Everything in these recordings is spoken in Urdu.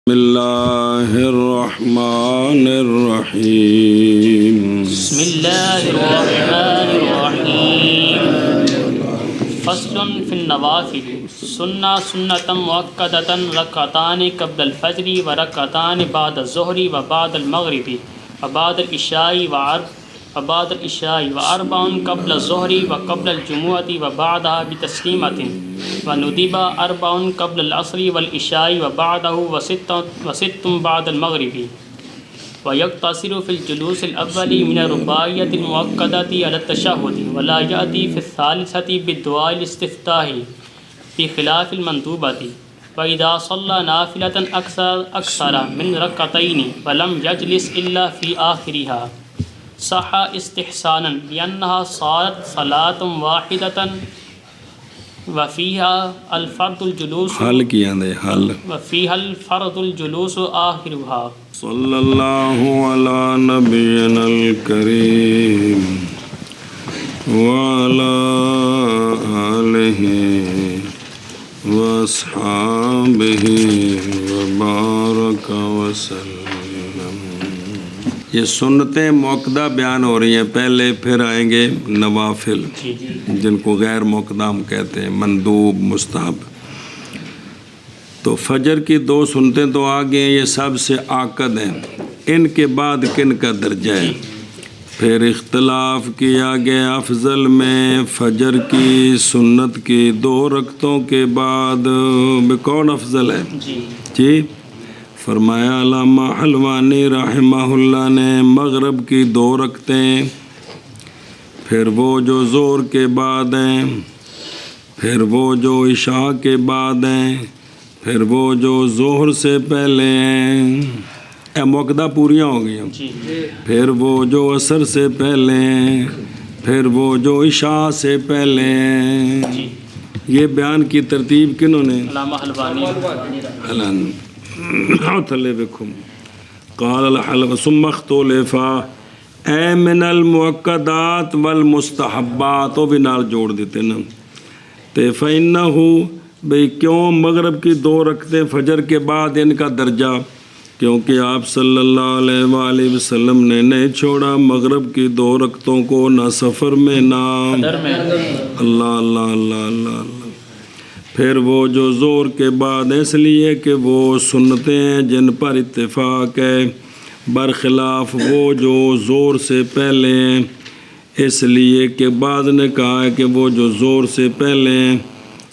بسم اللہ الرحمن الرحیم بسم اللہ الرحمن الرحیم فصل فی النوافل سنة سنة مؤکدة رکعتان قبل الفجر ورکعتان بعد الظہر وبعد المغرب وبعد العشاء واربع قبل الظہر وقبل الجمعة وبعدها بتسلیمة وندب اربع قبل العصر والعشاء وبعده وست بعد المغرب ويقتصر في الجلوس الأول من الرباعية المؤكدة على التشهد ولا يأتي في الثالثة بالدعاء الاستفتاح بخلاف المندوبة وإذا صلى نافلة أكثر من ركعتين ولم يجلس إلا في آخرها صح استحسانا لأنها صارت صلاة واحدة وفيها الفرض الجلوس وفيها الفرض الجلوس آخرها صلی اللہ علی نبینا الکریم وعلی آلہ واصحابہ وبارک وسلم۔ یہ سنتیں مؤکدہ بیان ہو رہی ہیں پہلے، پھر آئیں گے نوافل جن کو غیر مؤکدہ ہم کہتے ہیں، مندوب، مستحب۔ تو فجر کی دو سنتیں تو آگے ہیں، یہ سب سے آکد ہیں۔ ان کے بعد کن کا درجہ ہے؟ پھر اختلاف کیا گیا افضل میں فجر کی سنت کی 2 رکعتوں کے بعد کون افضل ہے؟ جی فرمایا علامہ حلوانی رحمہ اللہ نے مغرب کی 2 رکعتیں، پھر وہ جو ظہر کے بعد ہیں، پھر وہ جو عشاء کے بعد ہیں، پھر وہ جو ظہر سے پہلے ہیں، مؤکدہ پوریاں ہو گئی ہیں، پھر وہ جو عصر سے پہلے ہیں، پھر وہ جو عشاء سے پہلے ہیں۔ یہ بیان کی ترتیب کنہوں نے؟ علامہ حلوانی۔ تھلے بکھم قال الحلو ثم اختلفا اے من المؤکدات والمستحبات، وہ بھی نال جوڑ دیتے نا۔ تے فإنہو بھئی کیوں مغرب کی 2 رکعتیں فجر کے بعد ان کا درجہ؟ کیونکہ آپ صلی اللہ علیہ وآلہ وسلم نے نہیں چھوڑا مغرب کی 2 رکعتوں کو، نہ سفر میں نہ اللہ اللہ اللہ اللہ۔ پھر وہ جو زور کے بعد اس لیے کہ وہ سنتیں ہیں جن پر اتفاق ہے، برخلاف وہ جو زور سے پہلے ہیں، اس لیے کہ بعض نے کہا ہے کہ وہ جو زور سے پہلے ہیں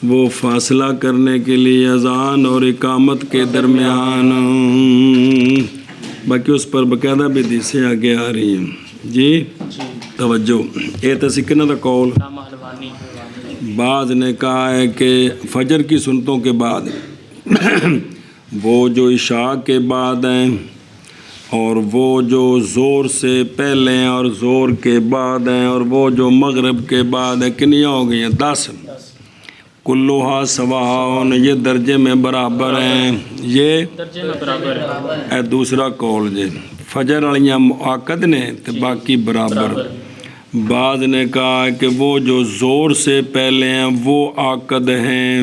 وہ فاصلہ کرنے کے لیے اذان اور اقامت کے درمیان، باقی اس پر باقاعدہ بھی حدیثیں آگے آ رہی ہیں۔ جی توجہ، یہ تو سکھنا دا قول۔ بعض نے کہا ہے کہ فجر کی سنتوں کے بعد وہ جو عشاء کے بعد ہیں، اور وہ جو زور سے پہلے ہیں اور زور کے بعد ہیں، اور وہ جو مغرب کے بعد ہیں، کنیاں ہو گئی ہیں 10۔ کلوہا سواء، یہ درجے میں برابر ہیں، یہ درجے میں برابر ہے۔ اے دوسرا قول جی، فجر والیاں مؤکد نے تو باقی برابر۔ بعض نے کہا کہ وہ جو زور سے پہلے ہیں وہ آکد ہیں،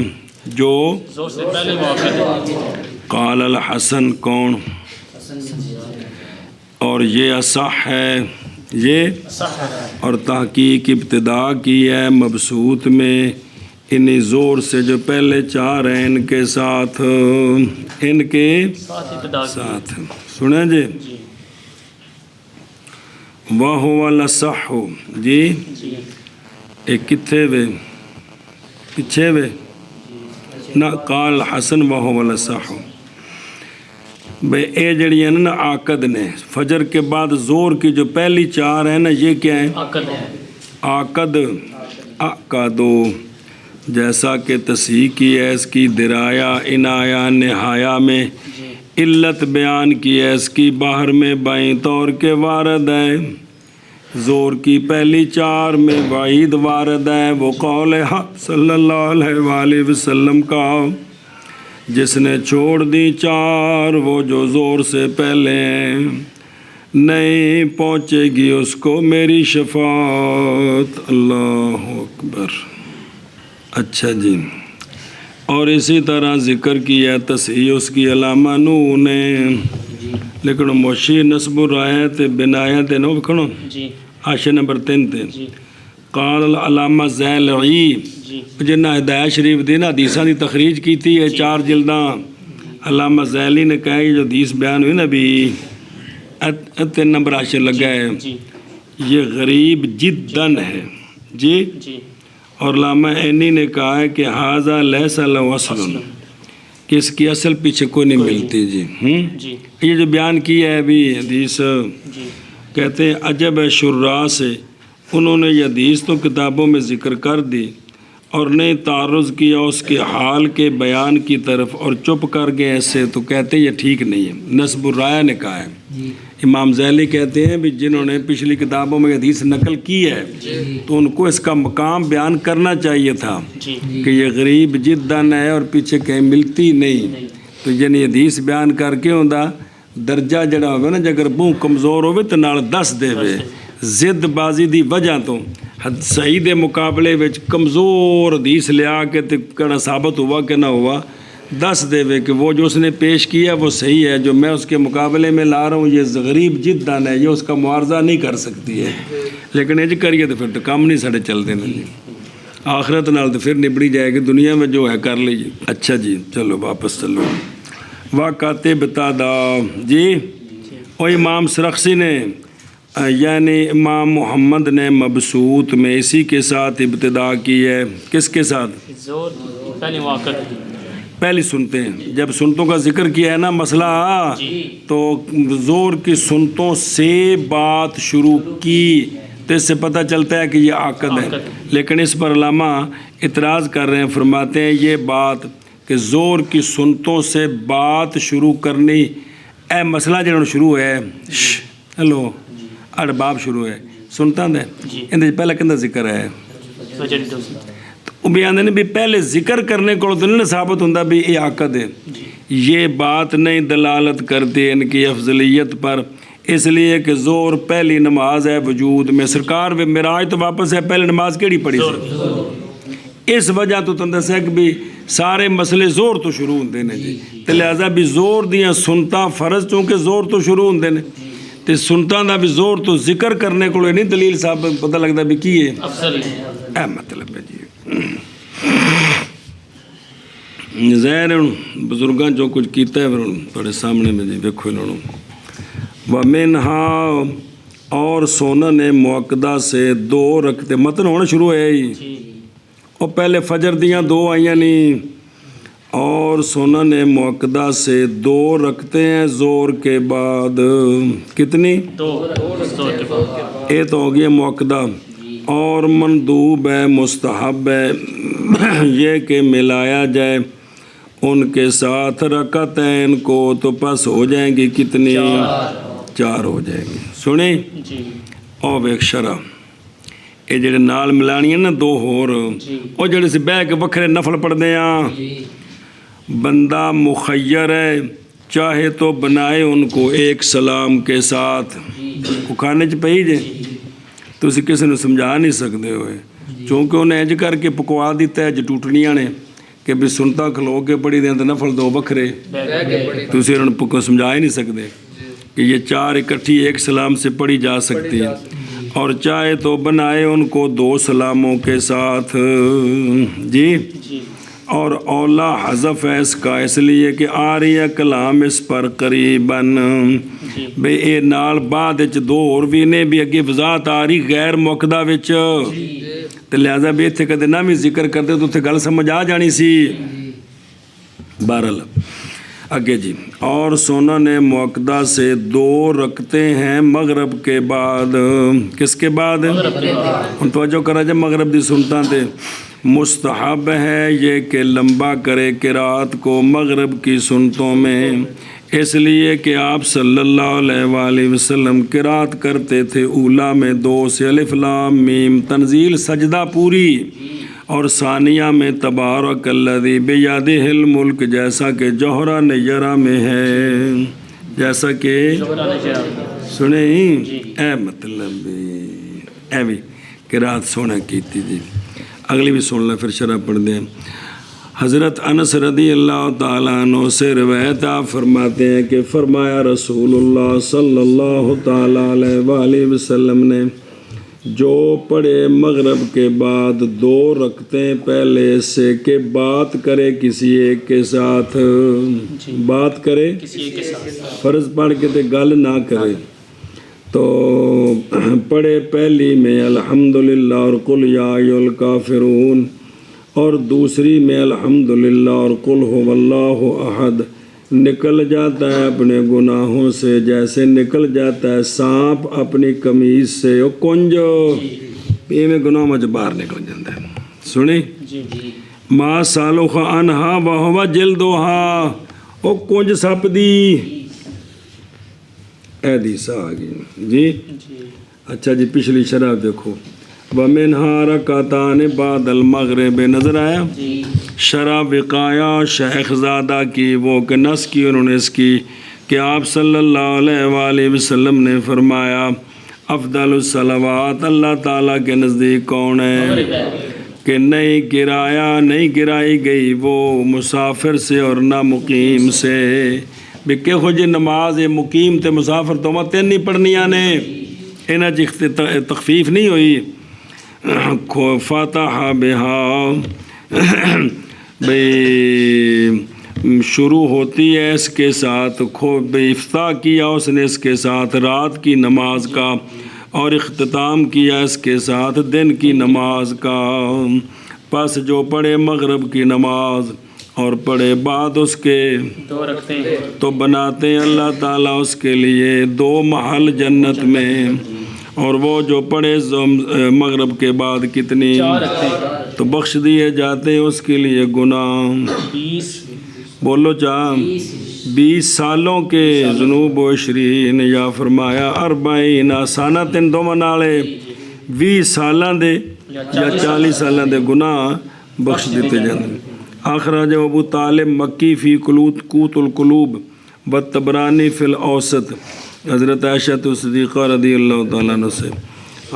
جو زور سے پہلے مؤکد ہے۔ قال الحسن، کون؟ اور یہ اصح ہے، یہ اور تحقیق ابتدا کی ہے مبسوط میں، انہی زور سے جو پہلے 4 ہیں ان کے ساتھ ساتھ سنیں جی۔ وَهُوَ الْأَصَحُّ، جی ایک کتھے وے پیچھے وے نہ، قال حسن وَهُوَ الْأَصَحُّ۔ بھئی اے جڑی ہیں نا آکد نے، فجر کے بعد زور کی جو پہلی 4 ہیں نا، یہ کیا ہیں؟ آکد۔ آکادو، جیسا کہ تصحیح کی ہے اس کی درایا عنایا نہایا میں، علت بیان کی ہے اس کی باہر میں بائیں طور کے وارد ہے۔ زور کی پہلی 4 میں وعید وارد ہے، وہ قول حق صلی اللہ علیہ وآلہ وسلم کا، جس نے چھوڑ دی 4 وہ جو زور سے پہلے ہیں، نہیں پہنچے گی اس کو میری شفاعت۔ اللہ اکبر۔ اچھا جی، اور اسی طرح ذکر کیا تصحیح اس کی علامہ نو نے لیکن موشی نصب رائے تے بنایا تے نو بکھنو جی آشے نمبر 3 تے جی قال العلامہ زیلعی جی جنہ ہدایت شریف دی نا حدیثاں دی تخریج کی تھی یہ 4 جلداں علامہ زیلی نے کہا یہ جو حدیث بیان ہوئی نا بھی 3 نمبر آشے لگا ہے جی یہ غریب جداً ہے جی جی اور علامہ عینی نے کہا ہے کہ حاذا لیس له اصل کہ اس کی اصل پیچھے کوئی نہیں ملتی جی جی یہ جو بیان کیا ہے ابھی حدیث جی کہتے ہیں عجب ہے شراح سے انہوں نے یہ حدیث تو کتابوں میں ذکر کر دی اور نہیں تعرض کیا اس کے حال کے بیان کی طرف اور چپ کر گئے ایسے تو کہتے ہیں یہ ٹھیک نہیں ہے نصب الرایہ نے کہا ہے امام ذیلی کہتے ہیں بھی جنہوں نے پچھلی کتابوں میں حدیث نقل کی ہے تو ان کو اس کا مقام بیان کرنا چاہیے تھا جی کہ یہ غریب جداً ہے اور پیچھے کہیں ملتی نہیں تو یعنی حدیث بیان کر کے ہوندہ درجہ جڑا ہوئے نا جگر بوں کمزور ہوئے تو نال 10 دے ہوئے زد بازی دی وجہ تو صحیح دے مقابلے وچ کمزور حدیث لیا کے کہنا ثابت ہوا کہ نہ ہوا 10 دے ہوئے کہ وہ جو اس نے پیش کیا وہ صحیح ہے جو میں اس کے مقابلے میں لا رہا ہوں یہ غریب جداً ہے یہ اس کا معارضہ نہیں کر سکتی ہے لیکن یہ کریے تو پھر تو کام نہیں ساڑے چل دینا جی آخرت نال تو پھر نبڑی جائے گی دنیا میں جو ہے کر لیجیے اچھا جی چلو واپس چلو واقعات بتادا جی اور امام سرخسی نے یعنی امام محمد نے مبسوط میں اسی کے ساتھ ابتدا کی ہے کس کے ساتھ زور پہلے واقع پہلی سنتے ہیں جب سنتوں کا ذکر کیا ہے نا مسئلہ تو زور کی سنتوں سے بات شروع کی تو اس سے پتہ چلتا ہے کہ یہ عقد ہے لیکن اس پر علامہ اعتراض کر رہے ہیں فرماتے ہیں یہ بات کہ زور کی سنتوں سے بات شروع کرنی اے مسئلہ جنہوں شروع ہے ہلو باب شروع ہے سنتا دے اندھے پہلے کندھا ذکر ہے وہ بھی آندھے نے بھی پہلے ذکر کرنے کو تو نہیں ثابت ہوندہ بھی یہ عقد ہے یہ بات نہیں دلالت کرتی ان کی افضلیت پر اس لیے کہ زور پہلی نماز ہے وجود میں سرکار و معراج تو واپس ہے پہلے نماز کیڑی پڑھی سی اس وجہ تو تم دسے کہ بھی سارے مسئلے زور تو شروع ہوندے نے جی تو لہذا بھی زور دیاں سنتا فرض چونکہ زور تو شروع ہوندے نے تو سنتا دا بھی زور تو ذکر کرنے کو نہیں دلیل صاحب پتہ لگتا بھی کی ہے اے مطلب ہے جی ظاہر بزرگاں جو کچھ کیتا ہے تھوڑے سامنے میں جی دیکھو انہوں وَمِنْهَا اور سنن مؤکدہ سے 2 رکھتے متن ہونا شروع ہے ہی اور پہلے فجر دیاں 2 آئیاں نہیں اور سنن مؤکدہ سے 2 رکھتے ہیں زور کے بعد کتنی 2 زور کے بعد یہ تو ہو گیا مؤکدہ اور مندوب ہے مستحب ہے یہ کہ ملایا جائے ان کے ساتھ رکعتین کو تو پس ہو جائیں گی کتنی 4 ہو جائیں گی سنیں او ایک شرح یہ جڑے نال ملانی ہیں نا 2 ہور او جڑے سے بہ کے وکھرے نفل پڑھ دیں بندہ مخیر ہے چاہے تو بنائے ان کو ایک سلام کے ساتھ وہ کھانے چ پئی جے تو اسے کسی نے سمجھا نہیں سکتے ہوئے چونکہ انہیں اج کر کے پکوا دیتا ہے جٹوٹنیاں نے کہ بھی سنتا کھلو کے پڑھی دیں تو نفل 2 بکھرے تو اسے انہوں نے سمجھا ہی نہیں سکتے کہ یہ 4 اکٹھی ایک سلام سے پڑھی جا سکتی ہے اور چاہے تو بنائے ان کو 2 سلاموں کے ساتھ جی اور اولا حذف ہے اس کا اس لیے کہ آ رہی ہے کلام اس پر قریباً بے اے نال بعد وچ 2 اور بھی نے بھی اگے وضاحت آ رہی غیر مؤکدہ وچ تے لہذا بھی اتنے کدے نہ بھی ذکر کرتے تو اتنے گل سمجھ آ جانی سی بہرحال آگے جی اور سنن مؤکدہ سے 2 رکھتے ہیں مغرب کے بعد کس کے بعد ان توجہ کرا جائے مغرب دی سنتا تے مستحب ہے یہ کہ لمبا کرے قرات کو مغرب کی سنتوں میں اس لیے کہ آپ صلی اللہ علیہ وآلہ وسلم قرات کرتے تھے اولا میں 2 سے الف لام میم تنزیل سجدہ پوری اور ثانیہ میں تبارک الذی بیدہ الملک جیسا کہ جوہرہ نیرہ میں ہے جیسا کہ سنیں اے مطلب اے بھی قرات سونا کیتی جی اگلی بھی سن لیں پھر شرح پڑھ دیں حضرت انس رضی اللہ تعالیٰ عنہ سے روایت آپ فرماتے ہیں کہ فرمایا رسول اللہ صلی اللہ تعالیٰ علیہ وآلہ وسلم نے جو پڑھے مغرب کے بعد 2 رکعتیں پہلے سے کہ بات کرے کسی ایک کے ساتھ، بات کرے کسی ایک کے ساتھ، فرض پڑھ کے تے گل نہ کرے، تو پڑھے پہلی میں الحمدللہ اور قل یا ایھا الکافرون، اور دوسری میں الحمدللہ اور قل ھو اللہ احد، نکل جاتا ہے اپنے گناہوں سے جیسے نکل جاتا ہے سانپ اپنی قمیض سے، وہ کنج میں گناہ مجھ باہر نکل جاتا ہے. سنی جی جی ما سالخ عنہا وہو جلدہا، وہ کنج سپ دی حدیث آ گئی جی. اچھا جی پچھلی شرح دیکھو، وَمِنْهَا رَكَعْتَانِ بَعْدَ الْمَغْرِبِ، نظر آیا شرح وقایا شیخ زادہ کی، وہ کہ نس کی انہوں نے اس کی کہ آپ صلی اللہ علیہ وآلہ وسلم نے فرمایا افضل الصلوات اللہ تعالیٰ کے نزدیک کون ہے کہ نہیں گرائی گئی وہ مسافر سے اور نہ مقیم سے. بکے خو جی نماز مقیم تے مسافر تو میں 3 نہیں پڑھنیاں نے، انہاں جی تخفیف نہیں ہوئی. فاتحہ بہا بھئی شروع ہوتی ہے اس کے ساتھ، افتتاح کیا اس نے اس کے ساتھ رات کی نماز کا، اور اختتام کیا اس کے ساتھ دن کی نماز کا. پس جو پڑھے مغرب کی نماز اور پڑھے بعد اس کے 2 رکھتے تو بناتے ہیں اللہ تعالیٰ اس کے لیے 2 محل جنت میں، اور وہ جو پڑھے مغرب کے بعد کتنی 4 رکھتے تو بخش دیے جاتے ہیں اس کے لیے گناہ 20 بولو 20 سالوں کے ذنوب و عشرین، یا فرمایا 40 سانتن دو منالے 20 سالاں دے یا 40 سالاں دے گناہ بخش دیتے جاتے. اخرج ابو طالب مکی فی قوت القلوب والطبرانی فی الاوسط، حضرت عائشہ صدیقہ رضی اللہ تعالیٰ عنہ سے.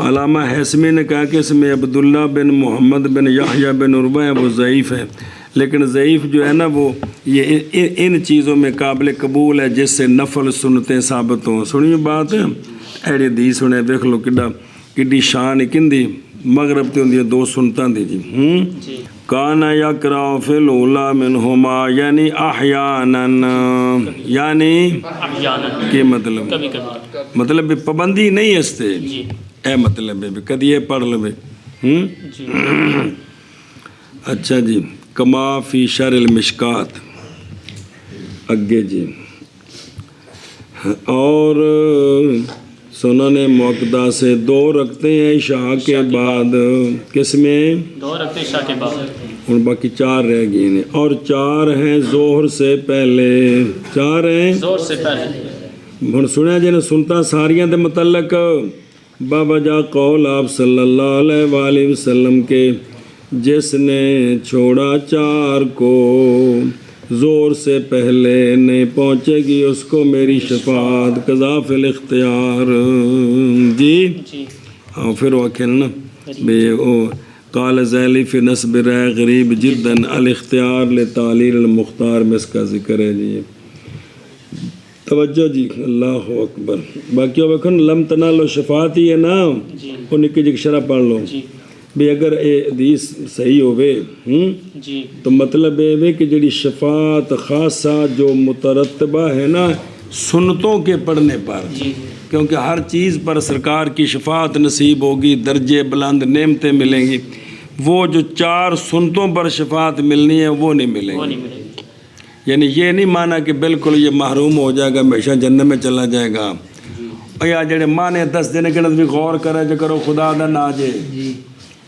علامہ حسمی نے کہا کہ اس میں عبداللہ بن محمد بن یحییٰ بن عروہ ہے، وہ ضعیف ہے، لیکن ضعیف جو ہے نا وہ یہ ان چیزوں میں قابل قبول ہے جس سے نفل سنتیں ثابت ہوں. سنیے بات ہے ایڑی حدیث سنے دیکھ لو کڈی شان کندی مغرب تے ہوندی 2 سنتاں دی جی. کانا یقرأ فی الاولیٰ منہما، یعنی احیاناً، یعنی کہ مطلب کبھی کبھی مطلب پابندی نہیں اس تے اے مطلب ہے کدی یہ پڑھ لو. اچھا جی کما فی شرح المشکات اگے جی. اور سنن موقدہ سے 2 رکھتے ہیں عشاء کے بعد، کس میں 2 رکھتے عشاء کے بعد، اور باقی 4 رہ گئے ہیں، اور 4 ہیں ظہر سے پہلے، 4 ہیں ظہر سے پہلے. ہن سنیا جی نے سنتا ساریاں دے متعلق باوجہ قول آپ صلی اللہ علیہ وآلہ وسلم کے جس نے چھوڑا 4 کو زور سے پہلے نہیں پہنچے گی اس کو میری شفاعت قضا فی الاختیار جی. ہاں پھر وہ کھلنا بے قال ذیلی فی نصب رائے غریب جدن الاختیار لتعلیل المختار میں اس کا ذکر ہے جی. توجہ جی اللہ اکبر. باقی وہ بکھن لم تنالو شفاعت ہی ہے نا، وہ نکی جی شرح پڑھ لو بھی اگر اے حدیث صحیح ہوئے تو مطلب یہ کہ جڑی شفاعت خاصہ جو مترتبہ ہے نا سنتوں کے پڑھنے پر، کیونکہ ہر چیز پر سرکار کی شفاعت نصیب ہوگی، درجے بلند نعمتیں ملیں گی، وہ جو 4 سنتوں پر شفاعت ملنی ہے وہ نہیں ملیں گی. یعنی یہ نہیں مانا کہ بالکل یہ محروم ہو جائے گا ہمیشہ جنت میں چلا جائے گا. یا جڑے مانے 10 دن گنت بھی غور کرے جو کرو خدا دا نہ جے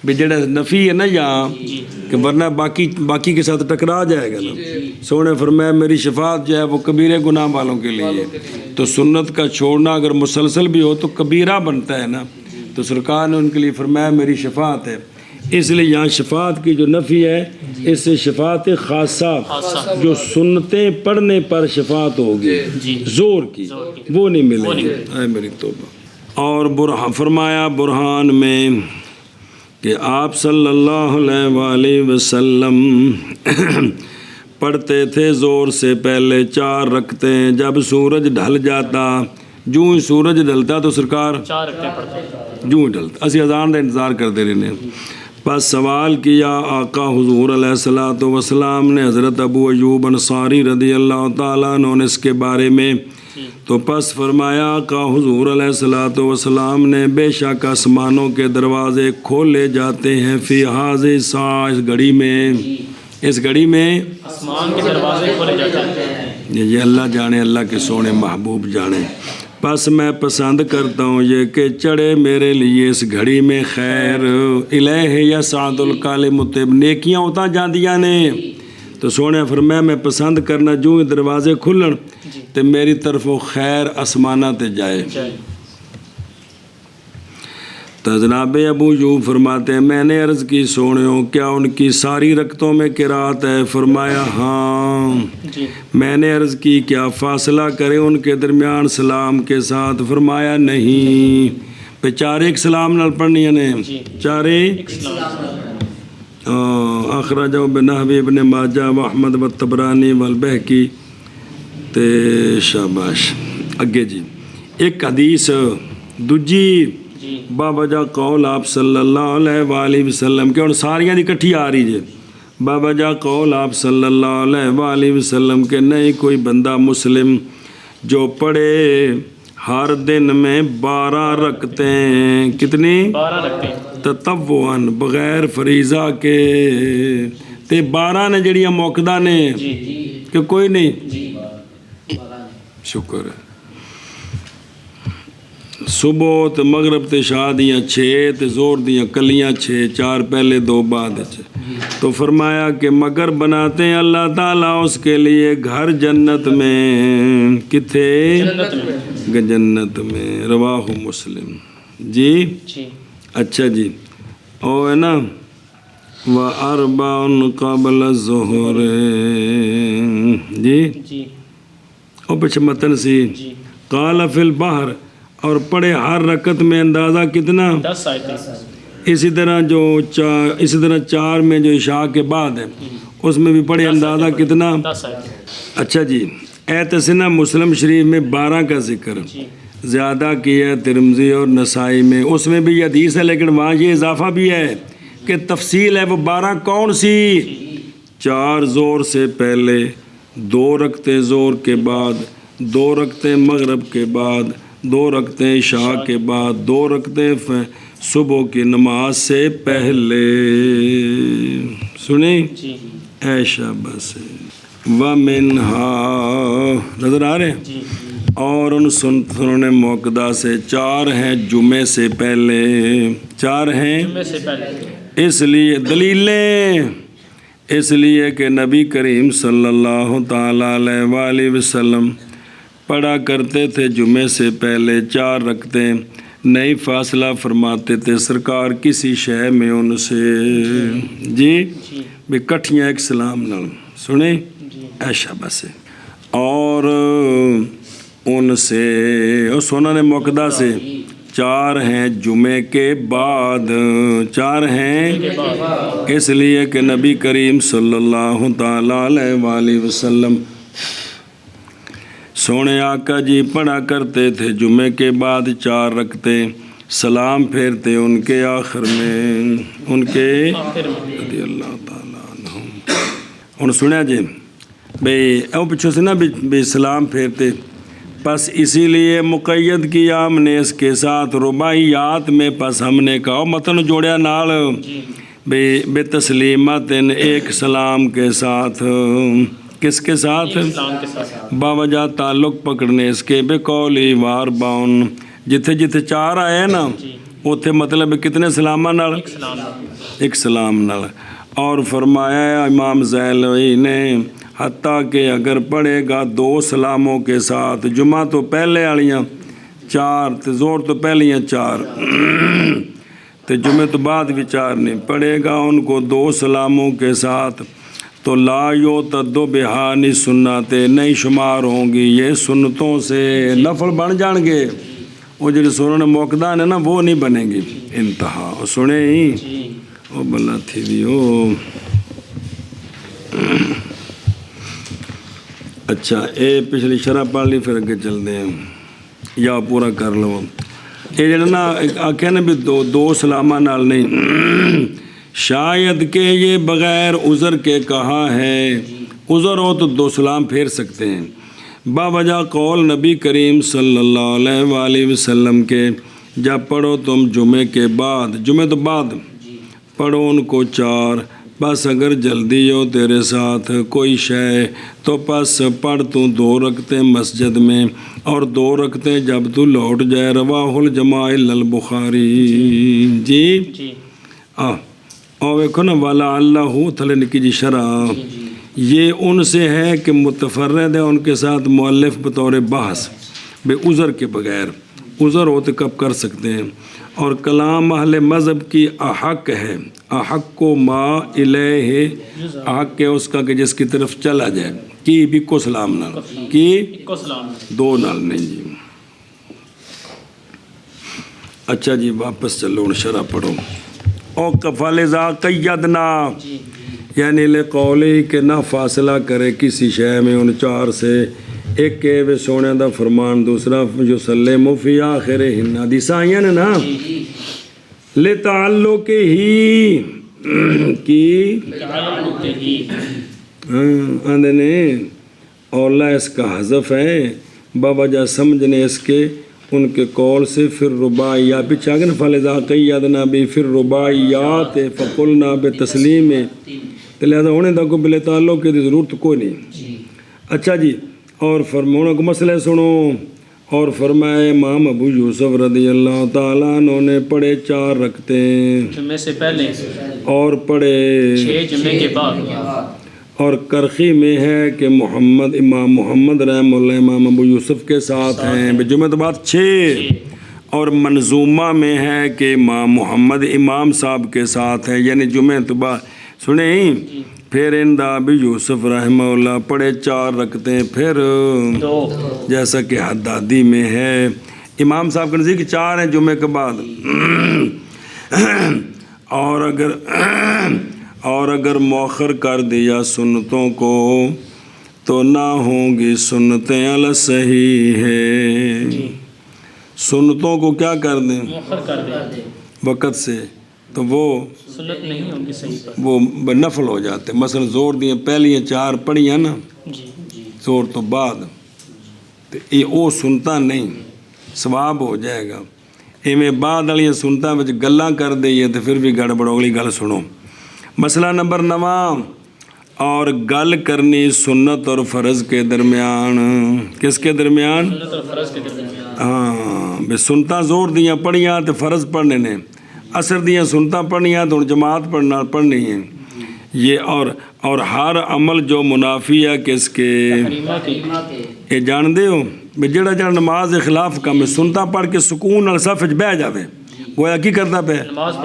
بھی جڑا نفی ہے نا یہاں کہ ورنہ باقی کے ساتھ ٹکرا جائے گا نا. سونے فرمایا میری شفاعت جو ہے وہ کبیرے گناہ والوں کے لیے، تو سنت کا چھوڑنا اگر مسلسل بھی ہو تو کبیرہ بنتا ہے نا، تو سرکار نے ان کے لیے فرمایا میری شفاعت ہے. اس لیے یہاں شفاعت کی جو نفی ہے اس سے شفاعت خاصہ جو سنتیں پڑھنے پر شفاعت ہوگی زور کی وہ نہیں ملے گی. اے میری توبہ. اور فرمایا برہان میں کہ آپ صلی اللہ علیہ وآلہ وسلم پڑھتے تھے زور سے پہلے 4 رکعتیں، جب سورج ڈھل جاتا، جوں ہی سورج ڈھلتا تو سرکار 4 رکعتیں پڑھتے، جوں ہی ڈھلتا، اسی اذان کا انتظار کرتے رہنے۔ پس سوال کیا آقا حضور علیہ الصلوۃ والسلام نے حضرت ابو ایوب انصاری رضی اللہ تعالیٰ عنہ نے اس کے بارے میں، تو پس فرمایا آقا حضور علیہ الصلوۃ والسلام نے بے شک آسمانوں کے دروازے کھولے جاتے ہیں فی ہذہ الساعہ، اس گھڑی میں، اس گھڑی میں آسمان کے دروازے کھولے جاتے ہیں۔ یہ اللہ جانے، اللہ کے سونے محبوب جانے۔ پس میں پسند کرتا ہوں یہ کہ چڑھے میرے لیے اس گھڑی میں خیر، الیہ یصعد الکلم الطیب، نیکیاں اتاں جاندیاں نے، تو سونے فرمایا میں پسند کرنا جو دروازے کھلن تے میری طرف وہ خیر آسمانہ تے جائے۔ تو جناب ابو ایوب فرماتے ہیں میں نے عرض کی سونیوں کیا ان کی ساری رکعتوں میں قرات ہے؟ فرمایا ہاں۔ میں نے عرض کی کیا فاصلہ کرے ان کے درمیان سلام کے ساتھ؟ فرمایا نہیں، پہ 4 ایک سلام نال پڑھنی نے، 4 اخرجہ بنحو ابن ماجہ و احمد و طبرانی والبہقی۔ تے شاباش اگے جی ایک حدیث دوجی بابجا قول آپ صلی اللہ علیہ وآلہ وسلم کے، اور ساریاں دی کٹھی آ رہی جے، بابجا قول آپ صلی اللہ علیہ وآلہ وسلم کے نہیں کوئی بندہ مسلم جو پڑھے ہر دن میں 12 رکعتیں، کتنی؟ 12 رکعتیں تطوعاً، بغیر فریضہ کے، تے 12 نے جڑیاں موقدہ نے کہ کوئی نہیں؟ شکر ہے۔ صبح تے مغرب تے عشاء دیاں 6 تے زور دیاں کلیاں 6، 4 پہلے 2 بعد۔ تو فرمایا کہ مگر بناتے ہیں اللہ تعالیٰ اس کے لیے گھر جنت میں، کتھے؟ جنت میں، رواہ مسلم۔ جی اچھا جی، او ہے نا وَأَرْبَعٌ قَبْلَ الظُّهْرِ، جی او پیچھے متن سی قال فی البحر، اور پڑھے ہر رکعت میں اندازہ کتنا؟ 10 آیتیں۔ اسی طرح اسی طرح 4 میں جو عشاء کے بعد ہے اس میں بھی پڑھے اندازہ کتنا؟ 10 آیتیں۔ اچھا جی، اعتصنا مسلم شریف میں 12 کا ذکر زیادہ کیا ہے، ترمذی اور نسائی میں، اس میں بھی یہ حدیث ہے لیکن وہاں یہ اضافہ بھی ہے کہ تفصیل ہے وہ 12 کون سی؟ 4 زور سے پہلے، 2 رکعتیں زور کے بعد، 2 رکعتیں مغرب کے بعد، 2 رکعتیں عشاء کے بعد، 2 رکعتیں صبح کی نماز سے پہلے۔ سنیں اے شاباش، وَمِنْهَا، نظر آ رہے ہیں؟ اور ان سنن موقدہ سے 4 ہیں جمعے سے پہلے، 4 ہیں جمعے سے پہلے، اس لیے دلیلیں، اس لیے کہ نبی کریم صلی اللہ تعالیٰ علیہ وآلہ وسلم پڑھا کرتے تھے جمعے سے پہلے 4 رکعتیں، نہیں فاصلہ فرماتے تھے سرکار کسی شے میں ان سے، جی بھی کٹھیاں ایک سلام نال سنیں ایشا بس، اور ان سے اور سنن موقدہ سے 4 ہیں جمعے کے بعد، 4 ہیں اس لیے کہ نبی کریم صلی اللہ تعالیٰ علیہ وآلہ وسلم سونے آقا جی پڑھا کرتے تھے جمعے کے بعد 4 رکعتیں، سلام پھیرتے ان کے آخر میں، ان کے رضی اللہ تعالیٰ عنہ۔ ہن سنیا جی بھئی او پچھو سے نا بھی سلام پھیرتے، پس اسی لیے مقید کیا ہم نے اس کے ساتھ رباعیات میں، پس ہم نے کہا متن جوڑیا نال بے تسلیمات، ایک سلام کے ساتھ، کس کے ساتھ؟ باوجہ تعلق پکڑنے اس کے، بے قولی وار باؤن، جتھے جتھے 4 آئے نا اتھے مطلب کتنے سلامہ نال؟ ایک سلام نال۔ اور فرمایا امام زیلوی نے حتیٰ کہ اگر پڑھے گا 2 سلاموں کے ساتھ، جمعہ تو پہلے والیاں 4 تے زور تو پہلیاں 4 تے جمعہ تو بعد بھی 4 نہیں، پڑھے گا ان کو 2 سلاموں کے ساتھ تو لا یعتد بہانی سنتیں، نہیں شمار ہوں گی یہ سنتوں سے، نفل بن جان گے، وہ جو سنن موقدہ ہے نا وہ نہیں بنے گی۔ انتہا سنیں ہی او بلا تھی دیو. اچھا اے پچھلی شرح پڑھ لی پھر اگے چلتے ہیں یا پورا کر لو. یہ جڑا نا آخیا نا بھی دو سلامہ نال نہیں، شاید کہ یہ بغیر عذر کے کہا ہے. عذر ہو تو دو سلام پھیر سکتے ہیں. باوجہ قول نبی کریم صلی اللہ علیہ وآلہ وسلم کے، جب پڑھو تم جمعے کے بعد، جمعے تو بعد پڑھو ان کو 4. بس اگر جلدی ہو تیرے ساتھ کوئی شے تو پس پڑھ تو 2 رکعتیں مسجد میں اور 2 رکعتیں جب تو لوٹ جائے. رواہ الجماع الا البخاری. جی اور ویکھو نا والا اللہ تھلے نکی جی شرح، یہ ان سے ہے کہ متفرد ہے ان کے ساتھ مؤلف بطور بحث بے عذر کے بغیر. عذر ہو تو کب کر سکتے ہیں. اور کلام اہل مذہب کی احق ہے، احق کو ما الیہ، احق ہے اس کا کہ جس کی طرف چلا جائے. کی بھی کو سلام نال، کی 2 نال نہیں جی. اچھا جی واپس چلو شرح پڑھو. او فلذا قیدنا، یعنی لقولی کہ نہ فاصلہ کرے کسی شے میں ان 4 سے. ایک کہ وہ سونے دا فرمان، دوسرا یسلم فی آخر ہن. حدیث آئیں نے نا لتعلق ہی کی آندے نے اولا اس کا حذف ہے باوجہ سمجھنے اس کے ان کے قول سے. پھر رباعیات پیچھے آگے نا فلذا قیدنا بھی پھر رباعیات فقلنا بتسلیم، تو لہذا ہونے دا کو بلے تعلق کی ضرورت کوئی نہیں. اچھا جی اور فرماؤں کو مسئلہ سنو. اور فرمائے امام ابو یوسف رضی اللہ تعالیٰ انہوں نے پڑھے 4 رکعتیں جمعے سے پہلے اور پڑھے 6 جمعے کے بعد. اور کرخی میں ہے کہ امام محمد رحم اللہ امام ابو یوسف کے ساتھ ہیں جمعہ تو بعد 6. اور منظومہ میں ہے کہ امام محمد امام صاحب کے ساتھ ہے، یعنی جمعہ تو بعد سنیں. پھر اندہ ابو یوسف رحمہ اللہ پڑھے 4 رکعتیں پھر 2. جیسا کہ حدادی میں ہے. امام صاحب کے نزدیک 4 ہیں جمعے کے بعد. اور اگر مؤخر کر دیا سنتوں کو تو نہ ہوں گی سنتیں علی صحیح ہے. سنتوں کو کیا کر دیں؟ مؤخر کر دیں وقت سے، تو وہ سنت نہیں ہوگی صحیح پر، وہ نفل ہو جاتے. مثلا زور دیے پہلی 4 پڑھیاں نا زور تو بعد، تو یہ او سنتا نہیں، ثواب ہو جائے گا. ایویں بعد والی سنتا وچ گلاں کر دئیے تو پھر بھی گڑبڑ. اگلی گل سنو. مسئلہ نمبر 9، اور گل کرنی سنت اور فرض کے درمیان. کس کے درمیان؟ سنت اور فرض کے درمیان. ہاں بے سنتا زور دیاں پڑھیاں تو فرض پڑھنے نے، اثر دیاں سنتا پڑھنیاں تو جماعت پڑھنی ہیں. یہ اور ہر عمل جو منافی ہے کس کے، یہ جان دے ہو بھی جڑا نماز کے خلاف کم ہے سنتا پڑھ کے سکون نال صف وچ بہ جاوے، گویا کی کرتا پہ نماز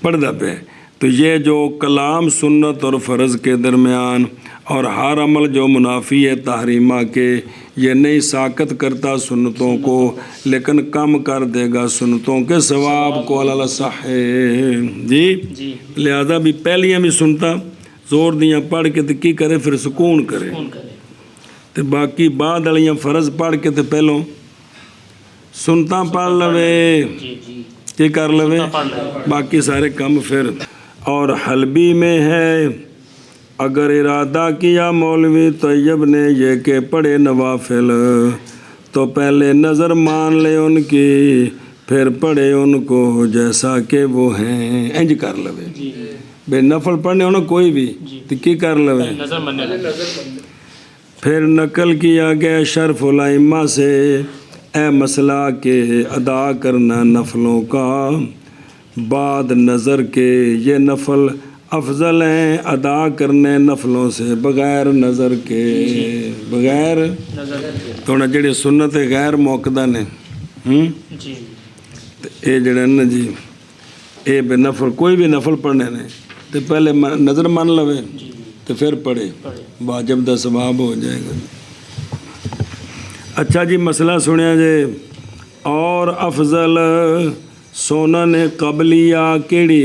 پڑھتا پہ. تو یہ جو کلام سنت اور فرض کے درمیان اور ہر عمل جو منافی ہے تحریمہ کے، یہ نہیں ساکت کرتا سنتوں کو لیکن کم کر دے گا سنتوں کے ثواب کو علی صحیح. جی لہذا بھی پہلیاں بھی سنتا زور دیاں پڑھ کے تو کی کرے پھر سکون کرے، تو باقی بعد والیاں فرض پڑھ کے تو پہلوں سنتا پڑھ لوے، کی کر لوے باقی سارے کم پھر. اور حلبی میں ہے اگر ارادہ کیا مولوی طیب نے یہ کہ پڑھے نوافل تو پہلے نظر مان لے ان کی پھر پڑھے ان کو جیسا کہ وہ ہیں. انج کر لوے بے نفل پڑھنے ہونا کوئی بھی تو کی کر لوے. پھر نقل کیا گیا شرف الائمہ سے اے مسئلہ کہ ادا کرنا نفلوں کا بعد نظر کے، یہ نفل افضل ہیں ادا کرنے نفلوں سے بغیر نظر کے. بغیر تو جڑے سنت غیر موقدہ نے اے جڑے نا جی اے بے نفل کوئی بھی نفل پڑھنے نے تو پہلے نظر مان لوے تو پھر پڑھے، واجب دا ثواب ہو جائے گا. اچھا جی مسئلہ سنیا جے. اور افضل سنن قبلیہ کیڑی؟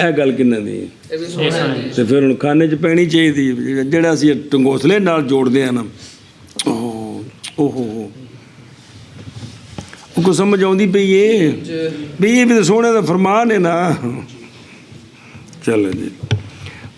ਇਹ ਗੱਲ ਕਿੰਨਾ ਦੀ ਤੇ ਫਿਰ ਹੁਣ ਖਾਣੇ 'ਚ ਪੈਣੀ ਚਾਹੀਦੀ ਜਿਹੜਾ ਅਸੀਂ ਟੰਗੋਸਲੇ ਨਾਲ ਜੋੜਦੇ ਆ ਨਾ ਓਹੋ ਉਹ ਕੋ ਸਮਝ ਆਉਂਦੀ ਪਈ ਏ ਵੀ ਇਹ ਵੀ ਸੋਹਣੇ ਦਾ ਫਰਮਾਨ ਹੈ ਨਾ ਚਲੋ ਜੀ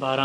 12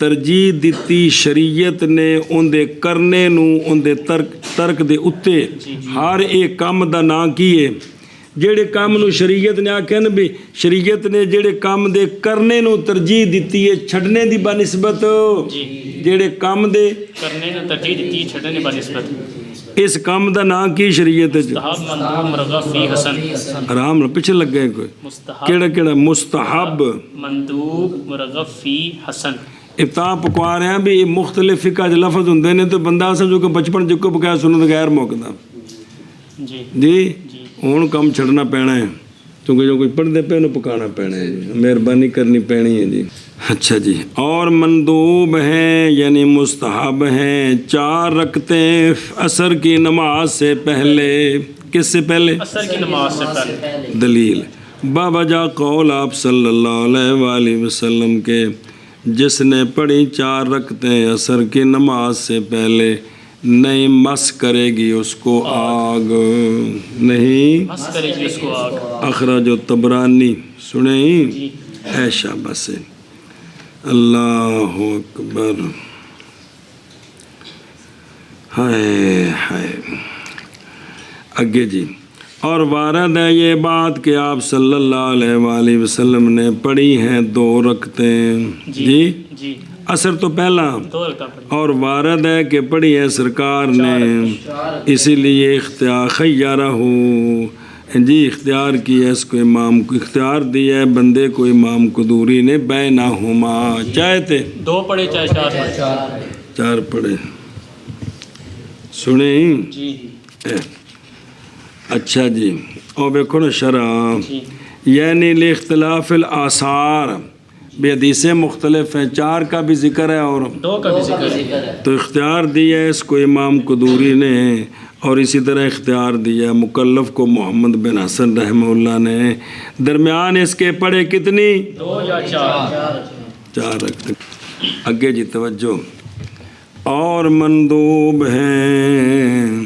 ਤਰਜੀਹ ਦਿੱਤੀ ਸ਼ਰੀਅਤ ਨੇ ਉਹਦੇ ਕਰਨੇ ਨੂੰ ਉਹਦੇ ਤਰਕ ਦੇ ਉੱਤੇ। ਹਰ ਇੱਕ ਕੰਮ ਦਾ ਨਾਂ ਕੀ ਹੈ? ਜਿਹੜੇ ਕੰਮ ਨੂੰ ਸ਼ਰੀਅਤ ਨੇ ਆਖਿਆ ਨਾ ਵੀ ਸ਼ਰੀਅਤ ਨੇ ਜਿਹੜੇ ਕੰਮ ਦੇ ਕਰਨੇ ਨੂੰ ਤਰਜੀਹ ਦਿੱਤੀ ਹੈ ਛੱਡਣੇ ਦੀ ਬਨਿਸਬਤ। ਜਿਹੜੇ ਕੰਮ ਦੇ کرنے نے ترجیح دیتی چھٹنے کی بنسبت ਇਸ ਕੰਮ ਦਾ ਨਾਂ ਕੀ ਸ਼ਰੀਅਤ ਵਿੱਚ? مستحب مندوب مرغب فی حسن ਆਰਾਮ ਨਾਲ ਪਿੱਛੇ ਲੱਗੇ ਕੋਈ مستحب ਕਿਹੜਾ ਕਿਹੜਾ ਮੁਸਤਹਬ مندوب مرغب فی حسن ਇਹ ਤਾਂ ਪਕਵਾ ਰਿਹਾ ਵੀ ਇਹ ਮੁਖਤਲਿਫ ਫਿਕਾ ਦੇ ਲਫ਼ਜ਼ ਹੁੰਦੇ ਨੇ ਤੇ ਬੰਦਾ ਸਮਝੋ ਕਿ ਬਚਪਨ ਚ ਕੋ ਬਕਾਇਆ ਸੁਣਨ ਗੈਰ ਮੁੱਕਦਾ جی ਜੀ ਹੁਣ ਕੰਮ ਛੱਡਣਾ ਪੈਣਾ ਹੈ ਕਿਉਂਕਿ ਜੋ ਕੋਈ ਪੜ੍ਹਦੇ ਪਏ ਉਹਨੂੰ پکانا ਪੈਣਾ ہے جی مہربانی کرنی پینی ہے جی اچھا جی اور مندوب ہیں یعنی مستحب ہیں 4 رکعتیں عصر کی نماز سے پہلے کس سے پہلے عصر کی نماز سے پہلے دلیل باوجہ قول آپ صلی اللہ علیہ وآلہ وسلم کے جس نے پڑھی 4 رکعتیں عصر کی نماز سے پہلے نہیں مس کرے گی اس کو آگ نہیں مس کرے گی اس کو آگ اخراج و طبرانی سنیں جی ایشا بس اللہ اکبر ہائے ہائے آگے جی اور وارد ہے یہ بات کہ آپ صلی اللہ علیہ وآلہ وسلم نے پڑھی ہیں 2 رکعتیں جی جی عصر تو پہلا 2 رکعت پڑھی اور وارد ہے کہ پڑھی ہے سرکار نے اسی لیے اختیار خیرہ ہو جی اختیار کیا ہے اس کو امام کو اختیار دیا ہے بندے کو امام قدوری نے بینہما چاہے تھے 2 پڑھے چاہے 4 پڑھے 4 پڑھے سنیں جی اچھا جی اور دیکھو نا شرح جی یعنی الاختلاف الآثار بھی حدیثیں مختلف ہیں 4 کا بھی ذکر ہے اور 2 کا بھی ذکر ہے تو اختیار دیا ہے اس کو امام قدوری نے اور اسی طرح اختیار دیا ہے مکلف کو محمد بن حسن رحمہ اللہ نے درمیان اس کے پڑھے کتنی 2 یا 4 رکھتے آگے جی توجہ اور مندوب ہیں